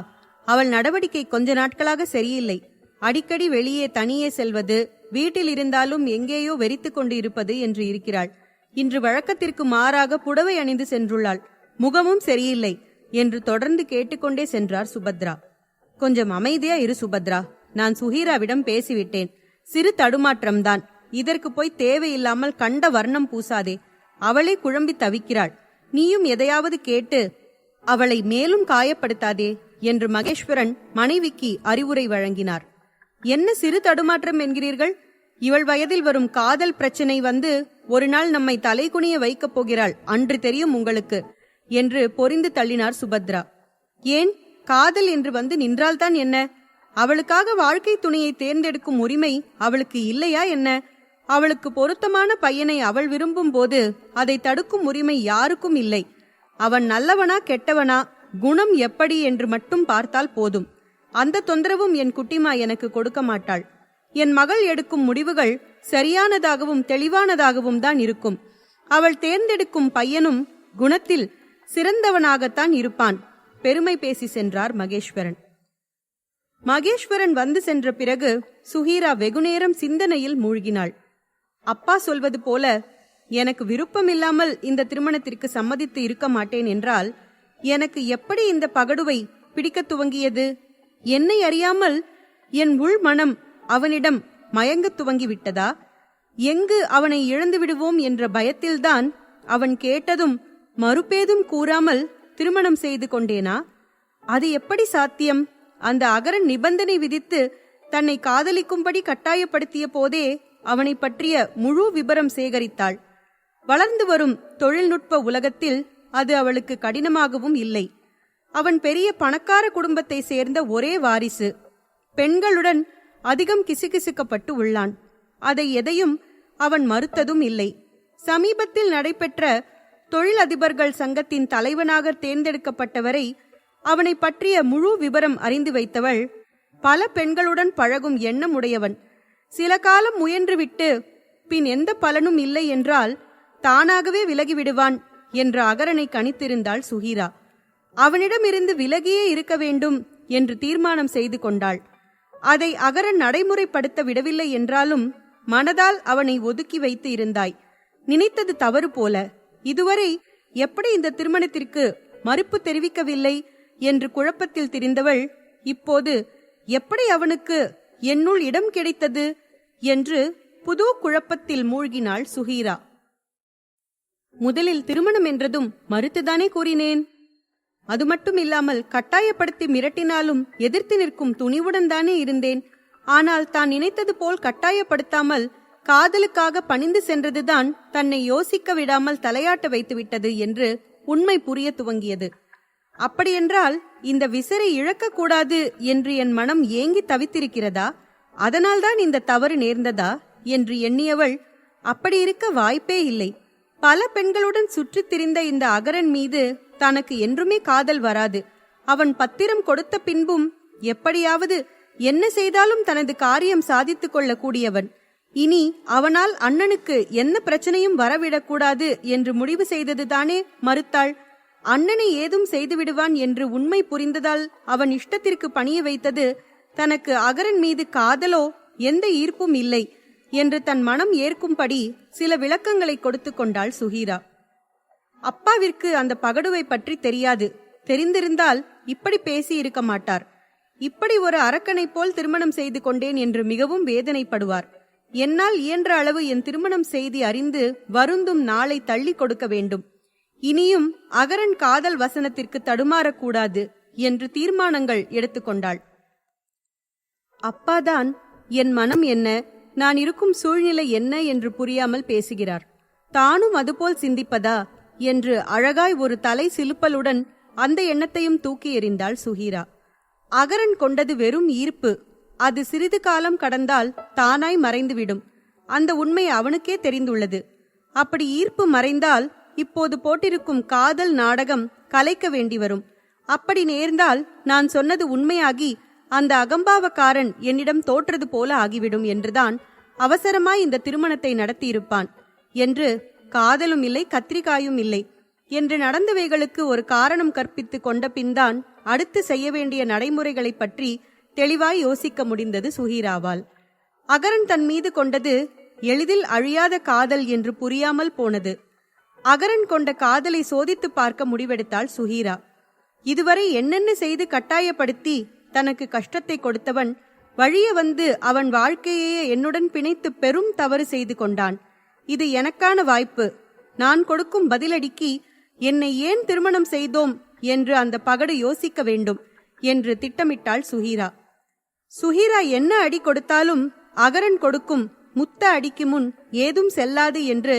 அவள் நடவடிக்கை கொஞ்ச நாட்களாக சரியில்லை. அடிக்கடி வெளியே தனியே செல்வது, வீட்டில் இருந்தாலும் எங்கேயோ வெறித்து கொண்டு இருப்பது என்று இருக்கிறாள். இன்று வழக்கத்திற்கு மாறாக புடவை அணிந்து சென்றுள்ளாள். முகமும் சரியில்லை என்று தொடர்ந்து கேட்டுக்கொண்டே சென்றார் சுபத்ரா. கொஞ்சம் அமைதியா இரு சுபத்ரா, நான் சுஹீராவிடம் பேசிவிட்டேன். சிறு தடுமாற்றம்தான். இதற்கு போய் தேவையில்லாமல் கண்ட வர்ணம் பூசாதே. அவளே குழம்பி தவிக்கிறாள். நீயும் எதையாவது கேட்டு அவளை மேலும் காயப்படுத்தாதே என்று மகேஸ்வரன் மனைவிக்கு அறிவுரை வழங்கினார். என்ன சிறு தடுமாற்றம் என்கிறீர்கள்? இவள் வயதில் வரும் காதல் பிரச்சனை வந்து ஒரு நாள் நம்மை தலைகுனிய வைக்கப் போகிறாள், அன்று தெரியும் உங்களுக்கு என்று பொரிந்து தள்ளினார் சுபத்ரா. ஏன், காதல் என்று வந்து நின்றால்தான் என்ன? அவளுக்காக வாழ்க்கை துணையை தேர்ந்தெடுக்கும் உரிமை அவளுக்கு இல்லையா என்ன? அவளுக்கு பொருத்தமான பையனை அவள் விரும்பும் போது அதை தடுக்கும் உரிமை யாருக்கும் இல்லை. அவன் நல்லவனா கெட்டவனா, குணம் எப்படி என்று மட்டும் பார்த்தால் போதும். அந்த தொந்தரவும் என் குட்டிமா எனக்கு கொடுக்க மாட்டாள். என் மகள் எடுக்கும் முடிவுகள் சரியானதாகவும் தெளிவானதாகவும் தான் இருக்கும். அவள் தேர்ந்தெடுக்கும் பையனும் குணத்தில் சிறந்தவனாகத்தான் இருப்பான். பெருமை பேசி சென்றார் மகேஸ்வரன். மகேஸ்வரன் வந்து சென்ற பிறகு சுஹீரா வெகுநேரம் சிந்தனையில் மூழ்கினாள். அப்பா சொல்வது போல எனக்கு விருப்பமில்லாமல் இந்த திருமணத்திற்கு சம்மதித்து இருக்க மாட்டேன் என்றால் எனக்கு எப்படி இந்த பகடுவை பிடிக்க துவங்கியது? என்னை அறியாமல் என் உள் மனம் அவனிடம் மயங்கத் துவங்கிவிட்டதா? எங்கு அவனை இழந்து விடுவோம் என்ற பயத்தில்தான் அவன் கேட்டதும் மறுபேதும் கூறாமல் திருமணம் செய்து கொண்டேனா? அது எப்படி சாத்தியம்? அந்த அகரன் நிபந்தனை விதித்து தன்னை காதலிக்கும்படி கட்டாயப்படுத்திய போதே அவனை பற்றிய முழு விபரம் சேகரித்தாள். வளர்ந்து வரும் தொழில்நுட்ப உலகத்தில் அது அவளுக்கு கடினமாகவும் இல்லை. அவன் பெரிய பணக்கார குடும்பத்தை சேர்ந்த ஒரே வாரிசு. பெண்களுடன் அதிகம் கிசுகிசுக்கப்பட்டு உள்ளான். அதை எதையும் அவன் மறுத்ததும் இல்லை. சமீபத்தில் நடைபெற்ற தொழிலதிபர்கள் சங்கத்தின் தலைவனாக தேர்ந்தெடுக்கப்பட்டவரை அவனை பற்றிய முழு விபரம் அறிந்து வைத்தவள். பல பெண்களுடன் பழகும் எண்ணம் உடையவன். சில காலம் முயன்றுவிட்டு பின் எந்த பலனும் இல்லை என்றால் தானாகவே விலகிவிடுவான் என்ற அகரனை கணித்திருந்தாள் சுஹீரா. அவனிடமிருந்து விலகியே இருக்க வேண்டும் என்று தீர்மானம் செய்து கொண்டாள். அதை அகரன் நடைமுறைப்படுத்த விடவில்லை என்றாலும் மனதால் அவனை ஒதுக்கி வைத்து இருந்தாய். நினைத்தது தவறு போல. இதுவரை எப்படி இந்த திருமணத்திற்கு மறுப்பு தெரிவிக்கவில்லை என்று குழப்பத்தில் திரிந்தவள் இப்போது எப்படி அவனுக்கு என்னுள் இடம் கிடைத்தது என்று புது குழப்பத்தில் மூழ்கினாள் சுஹீரா. முதலில் திருமணம் என்றதும் மறுத்துதானே கூறினேன். அது மட்டும் இல்லாமல் கட்டாயப்படுத்தி மிரட்டினாலும் எதிர்த்து நிற்கும் துணிவுடன் தானே இருந்தேன். ஆனால் தான் நினைத்தது போல் கட்டாயப்படுத்தாமல் காதலுக்காக பணிந்து சென்றதுதான் தன்னை யோசிக்க விடாமல் தலையாட்ட வைத்துவிட்டது என்று உண்மை புரிய துவங்கியது. அப்படியென்றால் இந்த விசரை இழக்கக்கூடாது என்று என் மனம் ஏங்கி தவித்திருக்கிறதா? அதனால்தான் இந்த தவறு நேர்ந்ததா என்று எண்ணியவள் அப்படி இருக்க வாய்ப்பே இல்லை. பல பெண்களுடன் சுற்றித் திரிந்த இந்த அகரன் மீது தனக்கு என்றுமே காதல் வராது. அவன் பத்திரம் கொடுத்த பின்பும் எப்படியாவது என்ன செய்தாலும் தனது காரியம் சாதித்துக் கொள்ளக்கூடியவன். இனி அவனால் அண்ணனுக்கு என்ன பிரச்சனையும் வரவிடக்கூடாது என்று முடிவு செய்ததுதானே மறுத்தாள். அண்ணனை ஏதும் செய்து விடுவான் என்று உண்மை புரிந்ததால் அவன் இஷ்டத்திற்கு பணிய வைத்தது தனக்கு அகரன் மீது காதலோ எந்த ஈர்ப்பும் இல்லை என்று தன் மனம் ஏற்கும்படி சில விளக்கங்களை கொடுத்து கொண்டாள் சுஹீரா. அப்பாவிற்கு அந்த பகடுவை பற்றி தெரியாது. தெரிந்திருந்தால் இப்படி பேசி இருக்க மாட்டார். இப்படி ஒரு அரக்கனை போல் திருமணம் செய்து கொண்டேன் என்று மிகவும் வேதனைப்படுவார். என்னால் இயன்ற அளவு என் திருமணம் செய்தி அறிந்து வருந்தும் நாளை தள்ளி கொடுக்க வேண்டும். இனியும் அகரன் காதல் வசனத்திற்கு தடுமாறக்கூடாது என்று தீர்மானங்கள் எடுத்துக்கொண்டாள். அப்பாதான் என் மனம் என்ன, நான் இருக்கும் சூழ்நிலை என்ன என்று புரியாமல் பேசுகிறார். தானும் அதுபோல் சிந்திப்பதா என்று அழகாய் ஒரு தலை சிலுப்பலுடன் அந்த எண்ணத்தையும் தூக்கி எறிந்தாள் சுஹீரா. அகரன் கொண்டது வெறும் ஈர்ப்பு. அது சிறிது காலம் கடந்தால் தானாய் மறைந்துவிடும். அந்த உண்மை அவனுக்கே தெரிந்துள்ளது. அப்படி ஈர்ப்பு மறைந்தால் இப்போது போட்டிருக்கும் காதல் நாடகம் கலைக்க வேண்டி வரும். அப்படி நேர்ந்தால் நான் சொன்னது உண்மையாகி அந்த அகம்பாவக்காரன் என்னிடம் தோற்றது போல ஆகிவிடும் என்றுதான் அவசரமாய் இந்த திருமணத்தை நடத்தியிருப்பான் என்று காதலும் இல்லை கத்திரிக்காயும் இல்லை என்று நடந்தவைகளுக்கு ஒரு காரணம் கற்பித்து கொண்ட பின்தான் அடுத்து செய்ய வேண்டிய நடைமுறைகளை பற்றி தெளிவாய் யோசிக்க முடிந்தது சுஹீராவால். அகரன் தன் மீது கொண்டது எளிதில் அழியாத காதல் என்று புரியாமல் போனது. அகரன் கொண்ட காதலை சோதித்து பார்க்க முடிவெடுத்தாள் சுஹீரா. இதுவரை என்னென்ன செய்து கட்டாயப்படுத்தி தனக்கு கஷ்டத்தை கொடுத்தவன் வழிய வந்து அவன் வாழ்க்கையே என்னுடன் பிணைத்து பெரும் தவறு செய்து கொண்டான். இது எனக்கான வாய்ப்பு. நான் கொடுக்கும் பதிலடிக்கு என்னை ஏன் திருமணம் செய்தோம் என்று அந்த பகடு யோசிக்க வேண்டும் என்று திட்டமிட்டாள் சுஹீரா. சுஹீரா என்ன அடி கொடுத்தாலும் அகரன் கொடுக்கும் முத்த அடிக்கு முன் ஏதும் செல்லாது என்று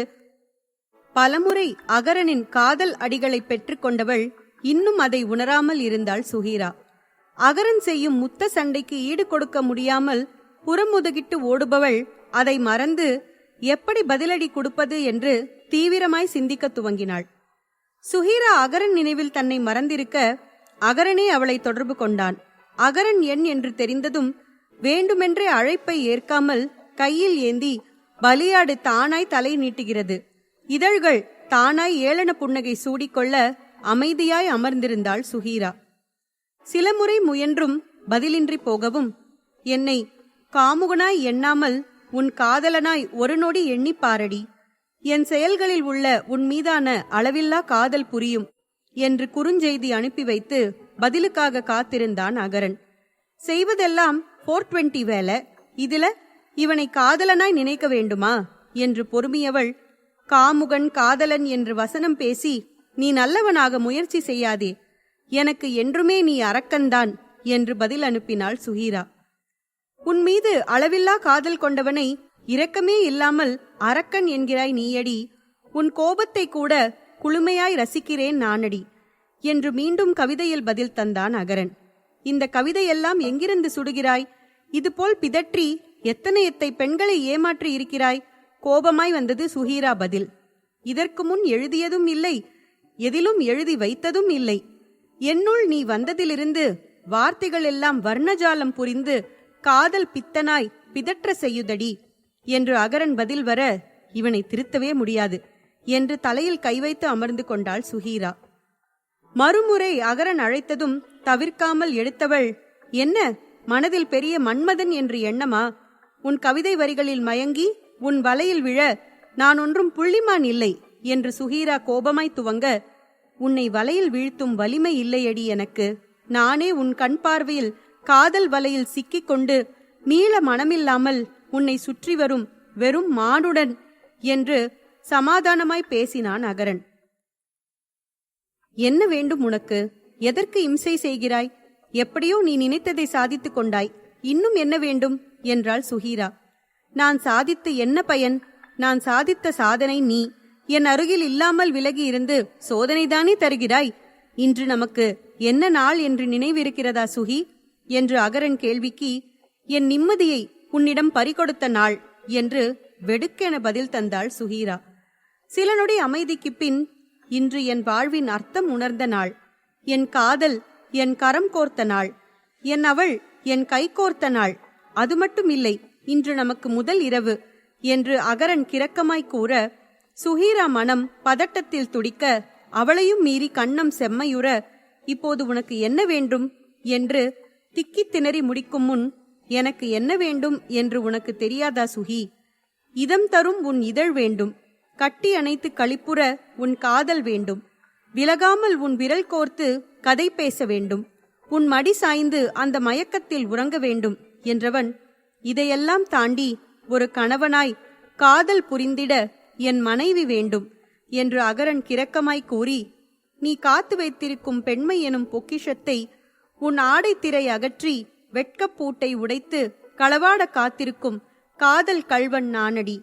பலமுறை அகரனின் காதல் அடிகளை பெற்றுக்கொண்டவள் இன்னும் அதை உணராமல் இருந்தாள் சுஹீரா. அகரன் செய்யும் முத்த சண்டைக்கு ஈடு கொடுக்க முடியாமல் புறமுதுகிட்டு ஓடுபவள் அதை மறந்து எப்படி பதிலடி கொடுப்பது என்று தீவிரமாய் சிந்திக்க துவங்கினாள். சுஹீரா அகரன் நினைவில் தன்னை மறந்திருக்க அகரனே அவளை தொடர்பு கொண்டான். அகரன் எண் என்று தெரிந்ததும் வேண்டுமென்றே அழைப்பை ஏற்காமல் கையில் ஏந்தி பலியாடு தானாய் தலை நீட்டுகிறது. இதழ்கள் தானாய் ஏளன புன்னகை சூடிக்கொள்ள அமைதியாய் அமர்ந்திருந்தாள் சுஹீரா. சில முறை முயன்றும் பதிலின்றி போகவும், என்னை காமுகனாய் எண்ணாமல் உன் காதலனாய் ஒரு நொடி எண்ணிப்பாரடி, என் செயல்களில் உள்ள உன் மீதான அளவில்லா காதல் புரியும் என்று குறுஞ்செய்தி அனுப்பி வைத்து பதிலுக்காக காத்திருந்தான் அகரன். செய்வதெல்லாம் 420 வேலை, இதுல இவனை காதலனாய் நினைக்க வேண்டுமா என்று பொறுமியவள், காமுகன் காதலன் என்று வசனம் பேசி நீ நல்லவனாக முயற்சி செய்யாதே, எனக்கு என்றுமே நீ அரக்கன்தான் என்று பதில் அனுப்பினாள் சுஹீரா. உன் மீது அளவில்லா காதல் கொண்டவனை இரக்கமே இல்லாமல் அரக்கன் என்கிறாய் நீயடி, உன் கோபத்தை கூட குளுமையாய் ரசிக்கிறேன் நானடி என்று மீண்டும் கவிதையில் பதில் தந்தான் அகரன். இந்த கவிதையெல்லாம் எங்கிருந்து சுடுகிறாய்? இதுபோல் பிதற்றி எத்தனை பெண்களை ஏமாற்றி இருக்கிறாய்? கோபமாய் வந்தது சுஹீரா பதில். இதற்கு முன் எழுதியதும் இல்லை, எதிலும் எழுதி வைத்ததும் இல்லை. என்னுள் நீ வந்ததிலிருந்து வார்த்தைகள் எல்லாம் வர்ணஜாலம் புரிந்து காதல் பித்தனாய் பிதற்ற செய்யுதடி என்று அகரன் பதில் வர, இவனை திருத்தவே முடியாது என்று தலையில் கை வைத்து அமர்ந்து கொண்டாள் சுஹீரா. மறுமுறை அகரன் அழைத்ததும் தவிர்க்காமல் எடுத்தவள், என்ன மனதில் பெரிய மன்மதன் என்று எண்ணமா? உன் கவிதை வரிகளில் மயங்கி உன் வலையில் விழ நான் ஒன்றும் புள்ளிமான் இல்லை என்று சுஹீரா கோபமாய் துவங்க, உன்னை வலையில் வீழ்த்தும் வலிமை இல்லையடி எனக்கு. நானே உன் கண் பார்வையில் காதல் வலையில் சிக்கிக்கொண்டு மீள மனமில்லாமல் உன்னை சுற்றி வரும் வெறும் மானுடன் என்று சமாதானமாய் பேசினான் அகரன். என்ன வேண்டும் உனக்கு? எதற்கு இம்சை செய்கிறாய்? எப்படியோ நீ நினைத்ததை சாதித்துக் கொண்டாய், இன்னும் என்ன வேண்டும் என்றாள் சுஹீரா. நான் சாதித்து என்ன பயன்? நான் சாதித்த சாதனை நீ என் அருகில் இல்லாமல் விலகி இருந்து சோதனைதானே தருகிறாய். இன்று நமக்கு என்ன நாள் என்று நினைவிருக்கிறதா சுஹி என்று அகரன் கேள்விக்கு, என் நிம்மதியை உன்னிடம் பறிகொடுத்த நாள் என்று வெடுக்கென பதில் தந்தாள் சுஹீரா. சில நொடி அமைதிக்கு பின், இன்று என் வாழ்வின் அர்த்தம் உணர்ந்த நாள், என் காதல் என் கரம் கோர்த்த நாள், என் அவள் என் கை கோர்த்த நாள், அது மட்டும் இல்லை, இன்று நமக்கு முதல் இரவு என்று அகரன் கிரக்கமாய் கூற, சுஹீரா மனம் பதட்டத்தில் துடிக்க, அவளையும் மீறி கண்ணம் செம்மையுற, இப்போது உனக்கு என்ன வேண்டும் என்று திக்கி திணறி முடிக்கும் முன், எனக்கு என்ன வேண்டும் என்று உனக்கு தெரியாதா சுஹி? இதம் தரும் உன் இதழ் வேண்டும், கட்டி அணைத்து களிப்புற உன் காதல் வேண்டும், விலகாமல் உன் விரல் கோர்த்து கதை பேச வேண்டும், உன் மடி சாய்ந்து அந்த மயக்கத்தில் உறங்க வேண்டும் என்றவன், இதையெல்லாம் தாண்டி ஒரு கணவனாய் காதல் புரிந்திட என் மனைவி வேண்டும் என்று அகரன் கிரக்கமாய் கூறி, நீ காத்து வைத்திருக்கும் பெண்மை எனும் பொக்கிஷத்தை உன் ஆடை திரை அகற்றி வெட்கப்பூட்டை உடைத்து களவாட காத்திருக்கும் காதல் கள்வன் நானடி.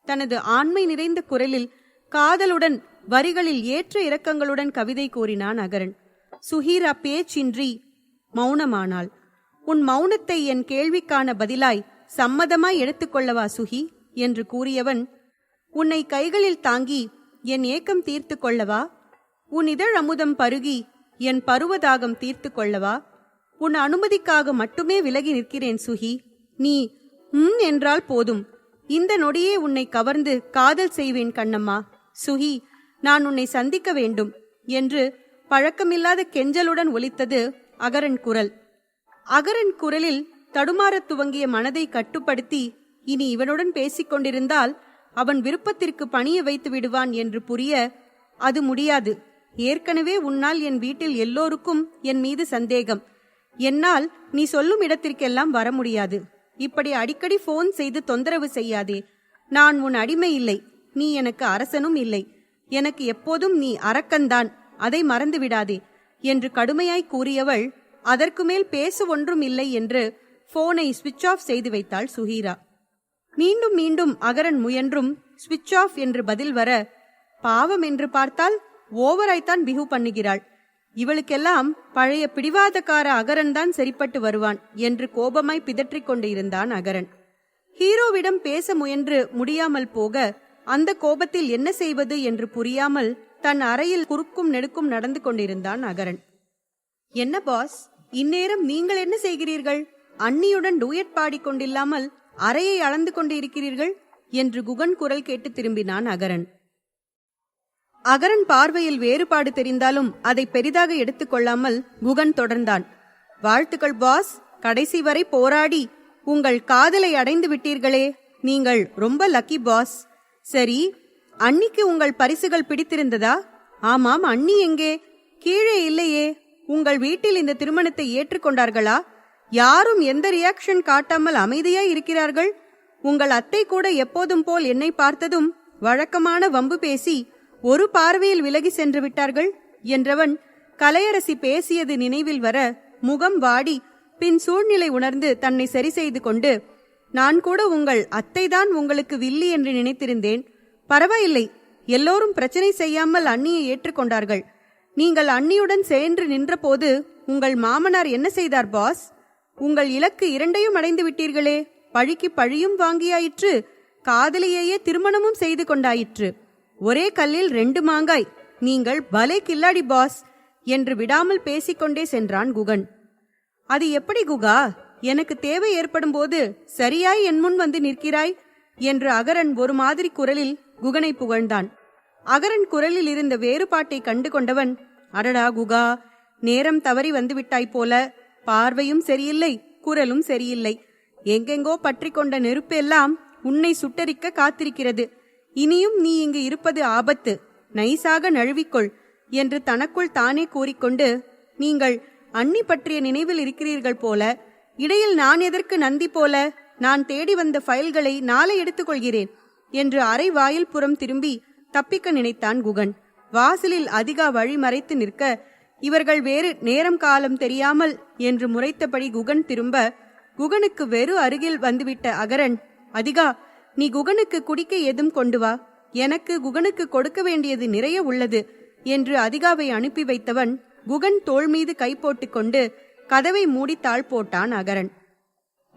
தனது ஆண்மை நிறைந்த குரலில் காதலுடன் வரிகளில் ஏற்ற இறக்கங்களுடன் கவிதை கூறினான் அகரன். சுஹீரா பேச்சின்றி மௌனமானாள். உன் மௌனத்தை என் கேள்விக்கான பதிலாய் சம்மதமாய் எடுத்துக்கொள்ளவா சுஹி என்று கூறியவன், உன்னை கைகளில் தாங்கி என் ஏக்கம் தீர்த்து கொள்ளவா? உன் இதழ் அமுதம் பருகி என் பருவதாகம் தீர்த்து கொள்ளவா? உன் அனுமதிக்காக மட்டுமே விலகி நிற்கிறேன் சுஹி. நீ என்றால் போதும், இந்த நொடியே உன்னை கவர்ந்து காதல் செய்வேன் கண்ணம்மா. சுகி, நான் உன்னை சந்திக்க வேண்டும் என்று பழக்கமில்லாத கெஞ்சலுடன் ஒலித்தது அகரன் குரல். அகரன் குரலில் தடுமாறத் துவங்கிய மனதை கட்டுப்படுத்தி, இனி இவனுடன் பேசிக் கொண்டிருந்தால் அவன் விருப்பத்திற்கு பணிய வைத்து விடுவான் என்று புரிய, அது முடியாது. ஏற்கனவே உன்னால் என் வீட்டில் எல்லோருக்கும் என் மீது சந்தேகம். என்னால் நீ சொல்லும் இடத்திற்கெல்லாம் வர முடியாது. இப்படி அடிக்கடி போன் செய்து தொந்தரவு செய்யாதே. நான் உன் அடிமை இல்லை, நீ எனக்கு அரசனும் இல்லை. எனக்கு எப்போதும் நீ அரக்கன்தான், அதை மறந்து விடாதே என்று கடுமையாய் கூறியவள், அதற்கு மேல் பேச ஒன்றும் இல்லை என்று போனை ஸ்விட்ச் ஆஃப் செய்து வைத்தாள் சுஹீரா. மீண்டும் மீண்டும் அகரன் முயன்றும் ஸ்விட்ச் ஆஃப் என்று பதில் வர, பாவம் என்று பார்த்தால் ஓவராய்த்தான் பிஹு பண்ணுகிறாள். இவளுக்கெல்லாம் பழைய பிடிவாதக்கார அகரன் தான் சரிப்பட்டு வருவான் என்று கோபமாய் பிதற்றிக் கொண்டு இருந்தான் அகரன். ஹீரோவிடம் பேச முயன்று முடியாமல் போக, அந்த கோபத்தில் என்ன செய்வது என்று புரியாமல் தன் அறையில் குறுக்கும் நெடுக்கும் நடந்து கொண்டிருந்தான் அகரன். என்ன பாஸ், இந்நேரம் நீங்கள் என்ன செய்கிறீர்கள்? அண்ணியுடன் டூயட் பாடிக்கொண்டில்லாமல் அறையை அளந்து கொண்டு இருக்கிறீர்கள் என்று குகன் குரல் கேட்டு திரும்பினான் அகரன். அகரன் பார்வையில் வேறுபாடு தெரிந்தாலும் அதை பெரிதாக எடுத்துக்கொள்ளாமல் குகன் தொடர்ந்தான். வாழ்த்துக்கள் பாஸ், கடைசி வரை போராடி உங்கள் காதலை அடைந்து விட்டீர்களே, நீங்கள் ரொம்ப லக்கி பாஸ். சரி, அண்ணிக்கு உங்கள் பரிசுகள் பிடித்திருந்ததா? ஆமாம், அண்ணி எங்கே? கீழே இல்லையே. உங்கள் வீட்டில் இந்த திருமணத்தை ஏற்றுக்கொண்டார்களா? யாரும் எந்த ரியாக்ஷன் காட்டாமல் அமைதியாய் இருக்கிறார்கள். உங்கள் அத்தை கூட எப்போதும் போல் என்னை பார்த்ததும் வழக்கமான வம்பு பேசி ஒரு பார்வையில் விலகி சென்று விட்டார்கள் என்றவன் கலையரசி பேசியது நினைவில் வர முகம் வாடி பின் சூழ்நிலை உணர்ந்து தன்னை சரி செய்து கொண்டு, நான் கூட உங்கள் அத்தைதான் உங்களுக்கு வில்லி என்று நினைத்திருந்தேன். பரவாயில்லை, எல்லோரும் பிரச்சனை செய்யாமல் அண்ணியை ஏற்றுக்கொண்டார்கள். நீங்கள் அண்ணியுடன் சேர்ந்து நின்றபோது உங்கள் மாமனார் என்ன செய்தார் பாஸ்? உங்கள் இலக்கு இரண்டையும் அடைந்து விட்டீர்களே. பழிக்கு பழியும் வாங்கியாயிற்று, காதலியையே திருமணமும் செய்து கொண்டாயிற்று. ஒரே கல்லில் 2 மாங்காய். நீங்கள் பலே கில்லாடி பாஸ் என்று விடாமல் பேசிக்கொண்டே சென்றான் குகன். அது எப்படி குகா? எனக்கு தேவை ஏற்படும் போது சரியாய் என் முன் வந்து நிற்கிறாய் என்று அகரன் ஒரு மாதிரி குரலில் குகனை புகழ்ந்தான். அகரன் குரலில் இருந்த வேறுபாட்டை கண்டு கொண்டவன், அடடா குகா, நேரம் தவறி வந்துவிட்டாய் போல. பார்வையும் சரியில்லை, குரலும் சரியில்லை. எங்கெங்கோ பற்றி கொண்ட நெருப்பெல்லாம் உன்னை சுட்டரிக்க காத்திருக்கிறது. இனியும் நீ இங்கு இருப்பது ஆபத்து. நைசாக நழுவிக்கொள் என்று தனக்குள் தானே கூறிக்கொண்டு, நீங்கள் அண்ணி பற்றிய நினைவில் இருக்கிறீர்கள் போல. இடையில் நான் எதற்கு நந்தி போல? நான் தேடி வந்த ஃபைல்களை நாளை எடுத்துக்கொள்கிறேன் என்று அரை வாயில் புறம் திரும்பி தப்பிக்க நினைத்தான் குகன். வாசலில் அதிகா வழி மறைத்து நிற்க, இவர்கள் வேறு நேரம் காலம் தெரியாமல் என்று முறைத்தபடி குகன் திரும்ப, குகனுக்கு வெறு அருகில் வந்துவிட்ட அகரன், அதிகா, நீ குகனுக்கு குடிக்க எதும் கொண்டு வா, எனக்கு குகனுக்கு கொடுக்க வேண்டியது நிறைய உள்ளது என்று அதிகாவை அனுப்பி வைத்தவன் குகன் தோள் மீது கை போட்டுக்கொண்டு கதவை மூடி தாழ் போட்டான் அகரன்.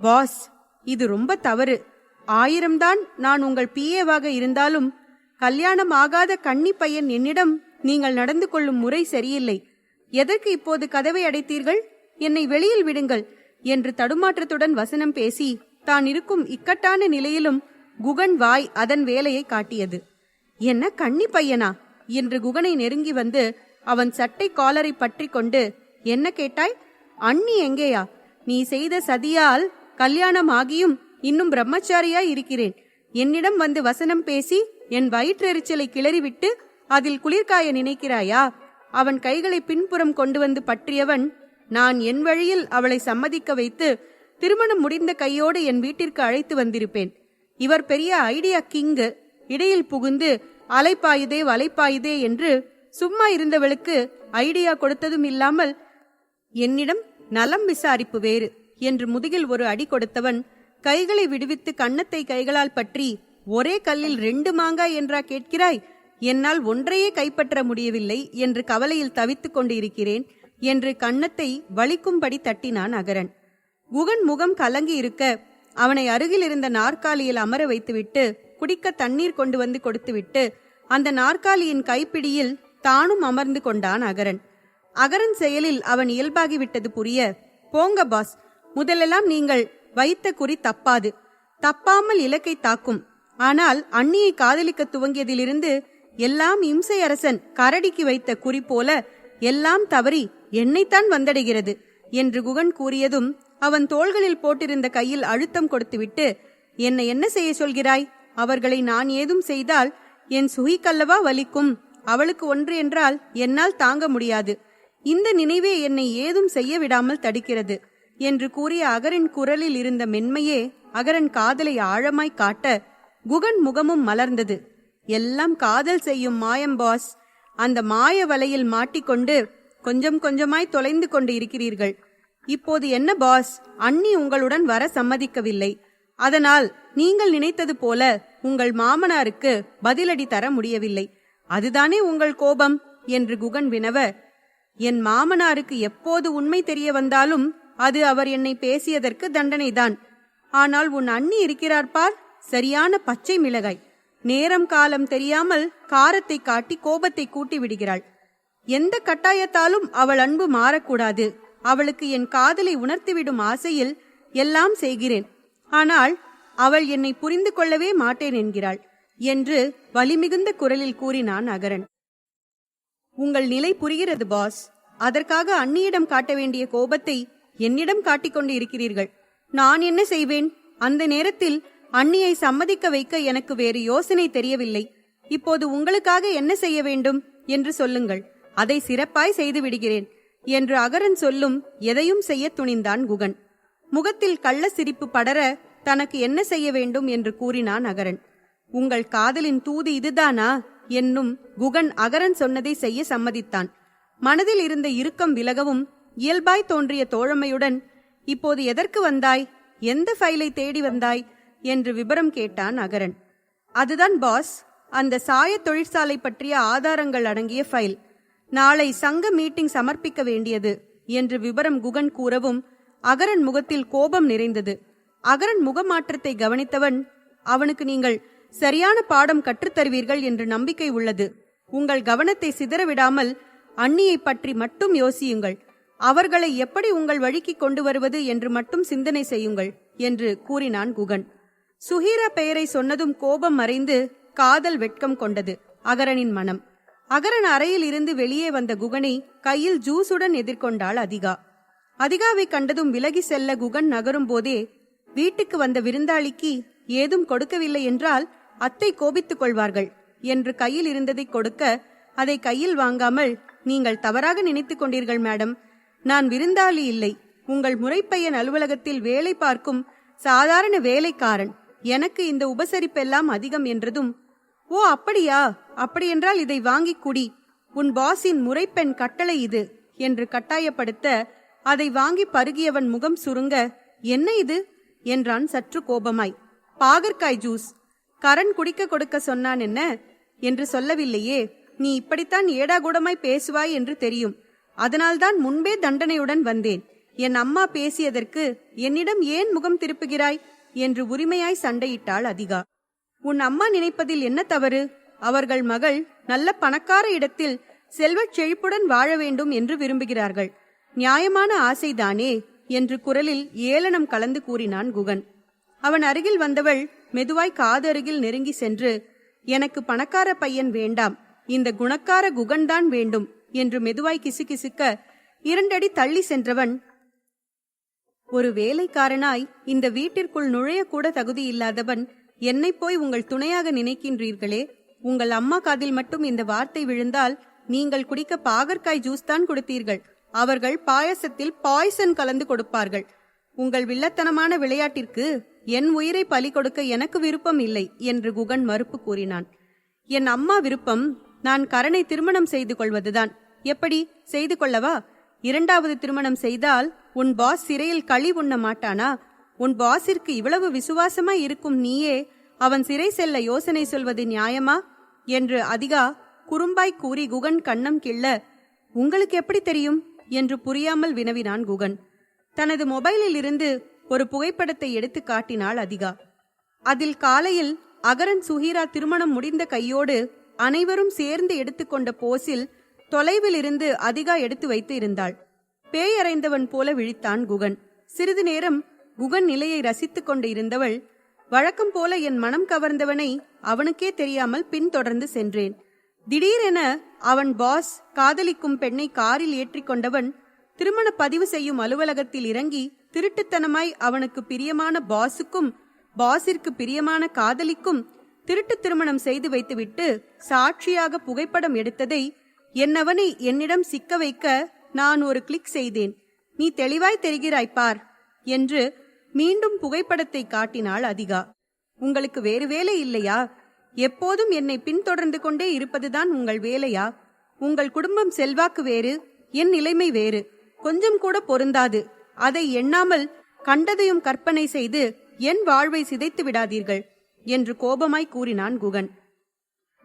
பாஸ், இது ரொம்ப தவறு. 1000 தான் நான் உங்கள் பிஏவாக இருந்தாலும் கல்யாணம் ஆகாத கன்னி பையன் என்னிடம் நீங்கள் நடந்து கொள்ளும் முறை சரியில்லை. எதற்கு இப்போது கதவை அடைத்தீர்கள்? என்னை வெளியில் விடுங்கள் என்று தடுமாற்றத்துடன் வசனம் பேசி தான் இருக்கும் இக்கட்டான நிலையிலும் குகன் வாய் அதன் வேலையை காட்டியது. என்ன கன்னி பையனா என்று குகனை நெருங்கி வந்து அவன் சட்டை காலரை பற்றி கொண்டு, என்ன கேட்டாய்? அண்ணி எங்கேயா? நீ செய்த சதியால் கல்யாணம் ஆகியும் இன்னும் பிரம்மச்சாரியாய் இருக்கிறேன். என்னிடம் வந்து வசனம் பேசி என் வயிற்றெரிச்சலை கிளறிவிட்டு அதில் குளிர்காய நினைக்கிறாயா? அவன் கைகளை பின்புறம் கொண்டு வந்து பற்றியவன், நான் என் வழியில் அவளை சம்மதிக்க வைத்து திருமணம் முடிந்த கையோடு என் வீட்டிற்கு அழைத்து வந்திருப்பேன். இவர் பெரிய ஐடியா கிங்கு. இடையில் புகுந்து அலைப்பாயுதே வலைப்பாயுதே என்று சும்மா இருந்தவளுக்கு ஐடியா கொடுத்ததும் இல்லாமல் என்னிடம் நலம் விசாரிப்பு வேறு என்று முதுகில் ஒரு அடி கொடுத்தவன் கைகளை விடுவித்து கன்னத்தை கைகளால் பற்றி, ஒரே கல்லில் 2 மாங்காய் என்றா கேட்கிறாய்? என்னால் ஒன்றையே கைப்பற்ற முடியவில்லை என்று கவலையில் தவித்துக் கொண்டு இருக்கிறேன் என்று கன்னத்தை வலிக்கும்படி தட்டினான் அகரன். குகன் முகம் கலங்கி இருக்க அவனை அருகில் இருந்த நாற்காலியில் அமர வைத்துவிட்டு குடிக்க தண்ணீர் கொண்டு வந்து கொடுத்துவிட்டு அந்த நாற்காலியின் கைப்பிடியில் தானும் அமர்ந்து கொண்டான் அகரன். அகரன் செயலில் அவன் இயல்பாகிவிட்டது புரிய, போங்க பாஸ், முதலெல்லாம் நீங்கள் வைத்த குறி தப்பாது. தப்பாமல் இலக்கை தாக்கும். ஆனால் அண்ணியை காதலிக்க துவங்கியதிலிருந்து எல்லாம் இம்சை அரசன் கரடிக்கு வைத்த குறி போல எல்லாம் தவறி என்னைத்தான் வந்தடைகிறது என்று குகன் கூறியதும் அவன் தோள்களில் போட்டிருந்த கையில் அழுத்தம் கொடுத்துவிட்டு, என்னை என்ன செய்ய சொல்கிறாய்? அவர்களை நான் ஏதும் செய்தால் என் சுகிக்கல்லவா வலிக்கும். அவளுக்கு ஒன்று என்றால் என்னால் தாங்க முடியாது. இந்த நினைவே என்னை ஏதும் செய்ய விடாமல் தடுக்கிறது என்று கூறிய அகரின் குரலில் இருந்த மென்மையே அகரன் காதலை ஆழமாய் காட்ட குகன் முகமும் மலர்ந்தது. எல்லாம் காதல் செய்யும் மாயம் பாஸ். அந்த மாய வலையில் மாட்டிக்கொண்டு கொஞ்சம் கொஞ்சமாய் தொலைந்து கொண்டு இருக்கிறீர்கள். இப்போது என்ன பாஸ், அண்ணி உங்களுடன் வர சம்மதிக்கவில்லை. அதனால் நீங்கள் நினைத்தது போல உங்கள் மாமனாருக்கு பதிலடி தர முடியவில்லை. அதுதானே உங்கள் கோபம் என்று குகன் வினவ, என் மாமனாருக்கு எப்போது உண்மை தெரிய வந்தாலும் அது அவர் என்னை பேசியதற்கு தண்டனைதான். ஆனால் உன் அண்ணி இருக்கிறார் பார், சரியான பச்சை மிளகாய். நேரம் காலம் தெரியாமல் காரத்தை காட்டி கோபத்தை கூட்டி விடுகிறாள். எந்த கட்டாயத்தாலும் அவள் அன்பு மாறக்கூடாது. அவளுக்கு என் காதலை உணர்த்திவிடும் ஆசையில் எல்லாம் செய்கிறேன். ஆனால் அவள் என்னை புரிந்து கொள்ளவே மாட்டேன் என்கிறாள் என்று வலிமிகுந்த குரலில் கூறினான் அகரன். உங்கள் நிலை புரிகிறது பாஸ். அதற்காக அண்ணியிடம் காட்ட வேண்டிய கோபத்தை என்னிடம் காட்டிக்கொண்டு இருக்கிறீர்கள். நான் என்ன செய்வேன்? அந்த நேரத்தில் அண்ணியை சம்மதிக்க வைக்க எனக்கு வேறு யோசனை தெரியவில்லை. இப்போது உங்களுக்காக என்ன செய்ய வேண்டும் என்று சொல்லுங்கள். அதை சிறப்பாய் செய்து விடுகிறேன் என்று அகரன் சொல்லும் எதையும் செய்ய துணிந்தான் குகன். முகத்தில் கள்ள சிரிப்பு படர தனக்கு என்ன செய்ய வேண்டும் என்று கூறினான் அகரன். உங்கள் காதலின் தூது இதுதானா என்னும் குகன் அகரன் சொன்னதை செய்ய சம்மதித்தான். மனதில் இருந்த இறுக்கம் விலகவும் இயல்பாய் தோன்றிய தோழமையுடன், இப்போது எதற்கு வந்தாய்? எந்த ஃபைலை தேடி வந்தாய் என்று விபரம் கேட்டான் அகரன். அதுதான் பாஸ், அந்த சாய தொழிற்சாலை பற்றிய ஆதாரங்கள் அடங்கிய ஃபைல். நாளை சங்க மீட்டிங் சமர்ப்பிக்க வேண்டியது என்று விபரம் குகன் கூறவும் அகரன் முகத்தில் கோபம் நிறைந்தது. அகரன் முகமாற்றத்தை கவனித்தவன், அவனுக்கு நீங்கள் சரியான பாடம் கற்றுத்தருவீர்கள் என்று நம்பிக்கை உள்ளது. உங்கள் கவனத்தை சிதறவிடாமல் அண்ணியை பற்றி மட்டும் யோசியுங்கள். அவர்களை எப்படி உங்கள் வழிக்கு கொண்டு வருவது என்று மட்டும் சிந்தனை செய்யுங்கள் என்று கூறினான் குகன். சுஹீரா பெயரை சொன்னதும் கோபம் மறைந்து காதல் வெட்கம் கொண்டது அகரனின் மனம். அகரன் அறையில் இருந்து வெளியே வந்த குகனை கையில் ஜூஸுடன் எதிர்கொண்டாள் அதிகா. அதிகாவை கண்டதும் விலகி செல்ல குகன் நகரும் போதே, வீட்டுக்கு வந்த விருந்தாளிக்கு ஏதும் கொடுக்கவில்லை என்றால் அத்தை கோபித்துக் கொள்வார்கள் என்று கையில் இருந்ததை கொடுக்க, அதை கையில் வாங்காமல், நீங்கள் தவறாக நினைத்துக் கொண்டீர்கள் மேடம். நான் விருந்தாளி இல்லை, உங்கள் முறைப்பையன் அலுவலகத்தில் வேலை பார்க்கும் சாதாரண வேலைக்காரன். எனக்கு இந்த உபசரிப்பெல்லாம் அதிகம் என்றதும், ஓ அப்படியா, அப்படியென்றால் இதை வாங்கி குடி, உன் பாஸின் முறைப்பெண் கட்டளை இது என்று கட்டாயப்படுத்த அதை வாங்கி பருகியவன் முகம் சுருங்க, என்ன இது என்றான் சற்று கோபமாய். பாகற்காய் ஜூஸ். கரண் குடிக்க கொடுக்க சொன்னான் என்ன என்று சொல்லவில்லையே. நீ இப்படித்தான் ஏடாகூடமாய் பேசுவாய் என்று தெரியும். அதனால்தான் முன்பே தண்டனையுடன் வந்தேன். என் அம்மா பேசியதற்கு என்னிடம் ஏன் முகம் திருப்புகிறாய் என்று உரிமையாய் சண்டையிட்டாள் அதிகா. உன் அம்மா நினைப்பதில் என்ன தவறு? அவர்கள் மகள் நல்ல பணக்கார இடத்தில் செல்வச் செழிப்புடன் வாழ வேண்டும் என்று விரும்புகிறார்கள். நியாயமான ஆசைதானே என்று குரலில் ஏளனம் கலந்து கூறினான் குகன். அவன் அருகில் வந்தவள் மெதுவாய் காது அருகில் நெருங்கி சென்று, எனக்கு பணக்கார பையன் வேண்டாம், இந்த குணக்கார குகன்தான் வேண்டும் என்று மெதுவாய் கிசுகிசுக்க 2 அடி தள்ளி சென்றவன், ஒரு வேலைக்காரனாய் இந்த வீட்டிற்குள் நுழையக்கூட தகுதி இல்லாதவன் என்னை போய் உங்கள் துணையாக நினைக்கின்றீர்களே. உங்கள் அம்மா காதில் மட்டும் இந்த வார்த்தை விழுந்தால் நீங்கள் குடிக்க பாகற்காய் ஜூஸ் தான் கொடுத்தீர்கள். அவர்கள் பாயசத்தில் பாய்சன் கலந்து கொடுப்பார்கள். உங்கள் வில்லத்தனமான விளையாட்டிற்கு என் உயிரை பலி கொடுக்க எனக்கு விருப்பம் இல்லை என்று குகன் மறுப்பு கூறினான். என் அம்மா விருப்பம் நான் கரனை திருமணம் செய்து கொள்வதுதான். எப்படி செய்து கொள்ளவா? 2வது திருமணம் செய்தால் உன் பாஸ் சிறையில் களி உண்ண மாட்டானா? உன் பாஸிற்கு இவ்வளவு விசுவாசமாய் இருக்கும் நீயே அவன் சிறை செல்ல யோசனை சொல்வது நியாயமா என்று அதிகா குறும்பாய் கூறி குகன் கண்ணம் கிள்ள, உங்களுக்கு எப்படி தெரியும் என்று புரியாமல் வினவினான் குகன். தனது மொபைலில் இருந்து ஒரு புகைப்படத்தை எடுத்து காட்டினாள் அதிகா. அதில் காலையில் அகரன் சுஹீரா திருமணம் முடிந்த கையோடு அனைவரும் சேர்ந்து எடுத்துக்கொண்ட போஸில் தொலைவில் இருந்து அதிகா எடுத்து வைத்து இருந்தாள். பேயறைந்தவன் போல விழித்தான் குகன். சிறிது நேரம் குகன் நிலையை ரசித்துக் கொண்டு இருந்தவள், வழக்கம் போல என் மனம் கவர்ந்தவனை அவனுக்கே தெரியாமல் பின்தொடர்ந்து சென்றேன். திடீரென அவன் பாஸ் காதலிக்கும் பெண்ணை காரில் ஏற்றிக்கொண்டவன் திருமண பதிவு செய்யும் அலுவலகத்தில் இறங்கி திருட்டுத்தனமாய் அவனுக்கு பிரியமான பாஸுக்கும் பாஸிற்கு பிரியமான காதலிக்கும் திருட்டு திருமணம் செய்து வைத்துவிட்டு சாட்சியாக புகைப்படம் எடுத்ததை என்னவனை என்னிடம் சிக்க வைக்க நான் ஒரு கிளிக் செய்தேன். நீ தெளிவாய் தெரிகிறாய் பார் என்று மீண்டும் புகைப்படத்தை காட்டினாள் அதிகா. உங்களுக்கு வேறு வேலை இல்லையா? எப்போதும் என்னை பின்தொடர்ந்து கொண்டே இருப்பதுதான் உங்கள் வேலையா? உங்கள் குடும்பம் செல்வாக்கு வேறு, என் நிலைமை வேறு. கொஞ்சம் கூட பொருந்தாது. அதை எண்ணாமல் கண்டதையும் கற்பனை செய்து என் வாழ்வை சிதைத்து விடாதீர்கள் என்று கோபமாய் கூறினான் குகன்.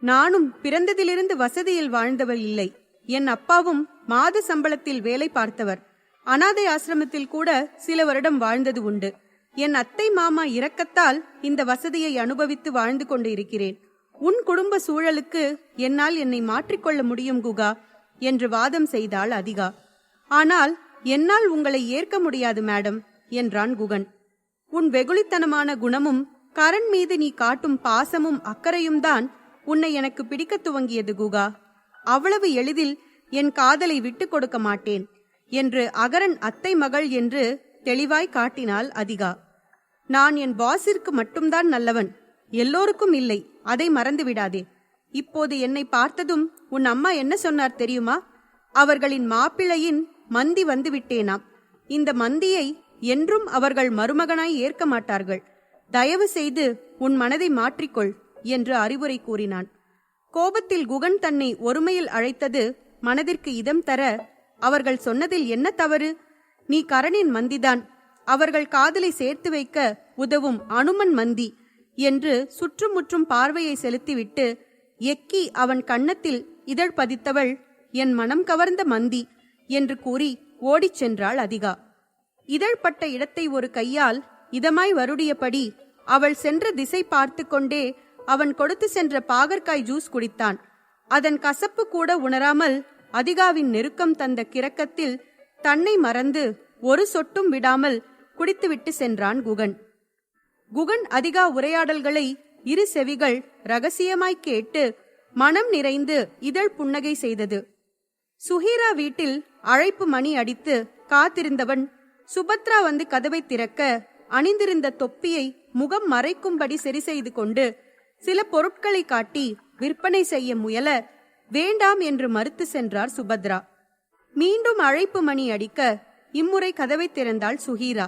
நானும் பிறந்ததிலிருந்து வசதியில் வாழ்ந்தவர் இல்லை. என் அப்பாவும் மாத சம்பளத்தில் வேலை பார்த்தவர். அனாதை ஆசிரமத்தில் கூட சில வருடம் வாழ்ந்தது உண்டு. என் அத்தை மாமா இரக்கத்தால் இந்த வசதியை அனுபவித்து வாழ்ந்து கொண்டு இருக்கிறேன். உன் குடும்ப சூழலுக்கு என்னால் என்னை மாற்றிக்கொள்ள முடியும் குகா என்று வாதம் செய்தாள் அதிகா. ஆனால் என்னால் உங்களை ஏற்க முடியாது மேடம் என்றான் குகன். உன் வெகுளித்தனமான குணமும் கரண் மீது நீ காட்டும் பாசமும் அக்கறையும் தான் உன்னை எனக்கு பிடிக்க துவங்கியது குகா. அவ்வளவு எளிதில் என் காதலை விட்டு கொடுக்க மாட்டேன் என்று அகரன் அத்தை மகள் என்று தெளிவாய் காட்டினாள் அதிகா. நான் என் பாஸிற்கு மட்டும்தான் நல்லவன், எல்லோருக்கும் இல்லை, அதை மறந்து விடாதே. இப்போது என்னை பார்த்ததும் உன் அம்மா என்ன சொன்னார் தெரியுமா? அவர்களின் மாப்பிள்ளையின் மந்தி வந்து விட்டேனாம். இந்த மந்தியை என்றும் அவர்கள் மருமகனாய் ஏற்க மாட்டார்கள். தயவு செய்து உன் மனதை மாற்றிக்கொள் என்று அறிவுரை கூறினான். கோபத்தில் குகன் தன்னை ஒருமையில் அழைத்தது மனதிற்கு இதம் தர, அவர்கள் சொன்னதில் என்ன தவறு? நீ கரணின் மந்திதான், அவர்கள் காதலை சேர்த்து வைக்க உதவும் அனுமன் மந்தி என்று சுற்றுமுற்றும் பார்வையை செலுத்திவிட்டு எக்கி அவன் கன்னத்தில் இதழ் பதித்தவள் என் மனம் கவர்ந்த மந்தி என்று கூறி ஓடிச் சென்றாள் அதிகா. இதழ்பட்ட இடத்தை ஒரு கையால் இதமாய் வருடியபடி அவள் சென்ற திசை பார்த்து கொண்டே அவன் கொடுத்து சென்ற பாகற்காய் ஜூஸ் குடித்தான். அதன் கசப்பு கூட உணராமல் அதிகாவின் நெருக்கம் தந்த கிறக்கத்தில் தன்னை மறந்து ஒரு சொட்டும் விடாமல் குடித்துவிட்டு சென்றான் குகன். குகன் அதிகா உரையாடல்களை இரு செவிகள் ரகசியமாய் கேட்டு மனம் நிறைந்து இதழ் புன்னகை செய்தது. சுஹீரா வீட்டில் அழைப்பு மணி அடித்து காத்திருந்தவன் சுபத்ரா வந்து கதவை திறக்க அணிந்திருந்த தொப்பியை முகம் மறைக்கும்படி சரி செய்து கொண்டு சில பொருட்களை காட்டி விற்பனை செய்ய முயல வேண்டாம் என்று மறுத்து சென்றார் சுபத்ரா. மீண்டும் அழைப்பு மணி அடிக்க இம்முறை கதவை திறந்தாள் சுஹீரா.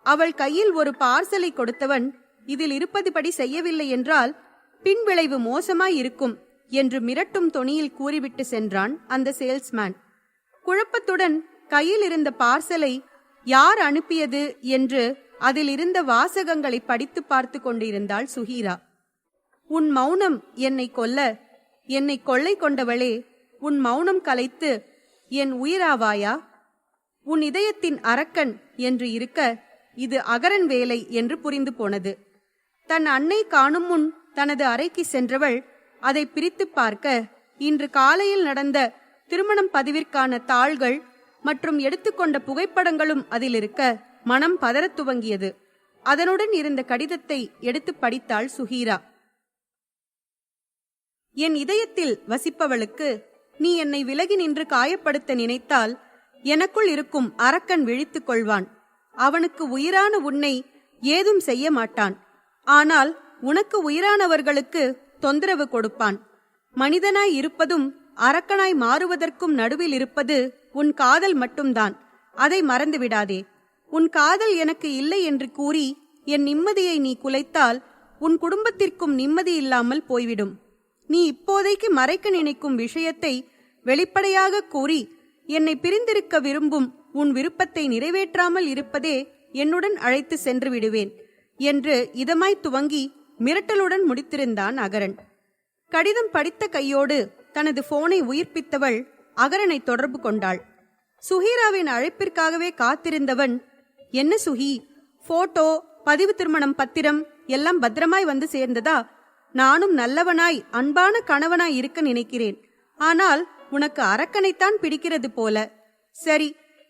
அவள் கையில் ஒரு பார்சலை கொடுத்தவன் இதில் இருப்பதுபடி செய்யவில்லை என்றால் பின்விளைவு மோசமாய் இருக்கும் என்று மிரட்டும் தொனியில் கூறிவிட்டு சென்றான் அந்த சேல்ஸ்மேன். குழப்பத்துடன் கையில் இருந்த பார்சலை யார் அனுப்பியது என்று அதில் இருந்த வாசகங்களை படித்து பார்த்து கொண்டிருந்தாள் சுஹீரா. உன் மௌனம் என்னை கொல்ல, என்னை கொள்ளை கொண்டவளே, உன் மௌனம் கலைத்து என் உயிராவாயா? உன் இதயத்தின் அரக்கன் என்று இருக்க இது அகரன் வேலை என்று புரிந்து போனது. தன் அன்னை காணும் முன் தனது அறைக்கு சென்றவள் அதை பிரித்து பார்க்க இன்று காலையில் நடந்த திருமணம் பதிவிற்கான தாள்கள் மற்றும் எடுத்துக்கொண்ட புகைப்படங்களும் அதில் இருக்க மனம் பதறத் துவங்கியது. அதனுடன் இருந்த கடிதத்தை எடுத்து படித்தாள் சுஹீரா. என் இதயத்தில் வசிப்பவளுக்கு நீ என்னை விலகி நின்று காயப்படுத்த நினைத்தால் எனக்குள் இருக்கும் அரக்கன் விழித்துக் கொள்வான். அவனுக்கு உயிரான உன்னை ஏதும் செய்ய மாட்டான். ஆனால் உனக்கு உயிரானவர்களுக்கு தொந்தரவு கொடுப்பான். மனிதனாய் இருப்பதும் அரக்கனாய் மாறுவதற்கும் நடுவில் இருப்பது உன் காதல் மட்டும்தான். அதை மறந்துவிடாதே. உன் காதல் எனக்கு இல்லை என்று கூறி என் நிம்மதியை நீ குலைத்தால் உன் குடும்பத்திற்கும் நிம்மதி இல்லாமல் போய்விடும். நீ இப்போதைக்கு மறைக்க நினைக்கும் விஷயத்தை வெளிப்படையாக கூறி என்னை பிரிந்திருக்க விரும்பும் உன் விருப்பத்தை நிறைவேற்றாமல் இருப்பதே என்னுடன் அழைத்து சென்று விடுவேன் என்று இதமாய் துவங்கி மிரட்டலுடன் முடித்திருந்தான் அகரன். கடிதம் படித்த கையோடு தனது போனை உயிர்ப்பித்தவள் அகரனை தொடர்பு கொண்டாள். சுஹீராவின் அழைப்பிற்காகவே காத்திருந்தவன், என்ன சுஹி, போட்டோ, பதிவு திருமணம் பத்திரம் எல்லாம் பத்திரமாய் வந்து சேர்ந்ததா? நானும் நல்லவனாய் அன்பான கணவனாய் இருக்க நினைக்கிறேன். ஆனால் உனக்கு அரக்கனைத்தான் பிடிக்கிறது போல. சரி,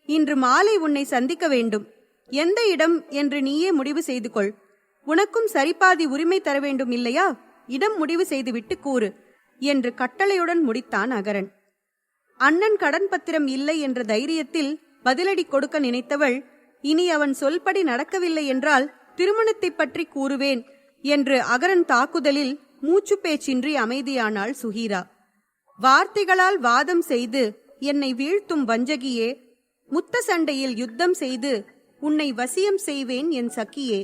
இன்று மாலை உன்னை சந்திக்க வேண்டும். எந்த இடம் என்று நீயே முடிவு செய்து கொள். உனக்கும் சரிபாதி உரிமை தர வேண்டும் இல்லையா? இடம் முடிவு செய்துவிட்டு கூறு என்று கட்டளையுடன் முடித்தான் அகரன். அண்ணன் கடன் பத்திரம் இல்லை என்ற தைரியத்தில் பதிலடி கொடுக்க நினைத்தவள், இனி அவன் சொல்படி நடக்கவில்லை என்றால் திருமணத்தை பற்றி கூறுவேன் என்று அகரன் தாக்குதலில் மூச்சு பேச்சின்றி அமைதியானாள் சுஹீரா. வார்த்தைகளால் வாதம் செய்து என்னை வீழ்த்தும் வஞ்சகியே, முத்த சண்டையில் யுத்தம் செய்து உன்னை வசியம் செய்வேன் என் சக்கியே.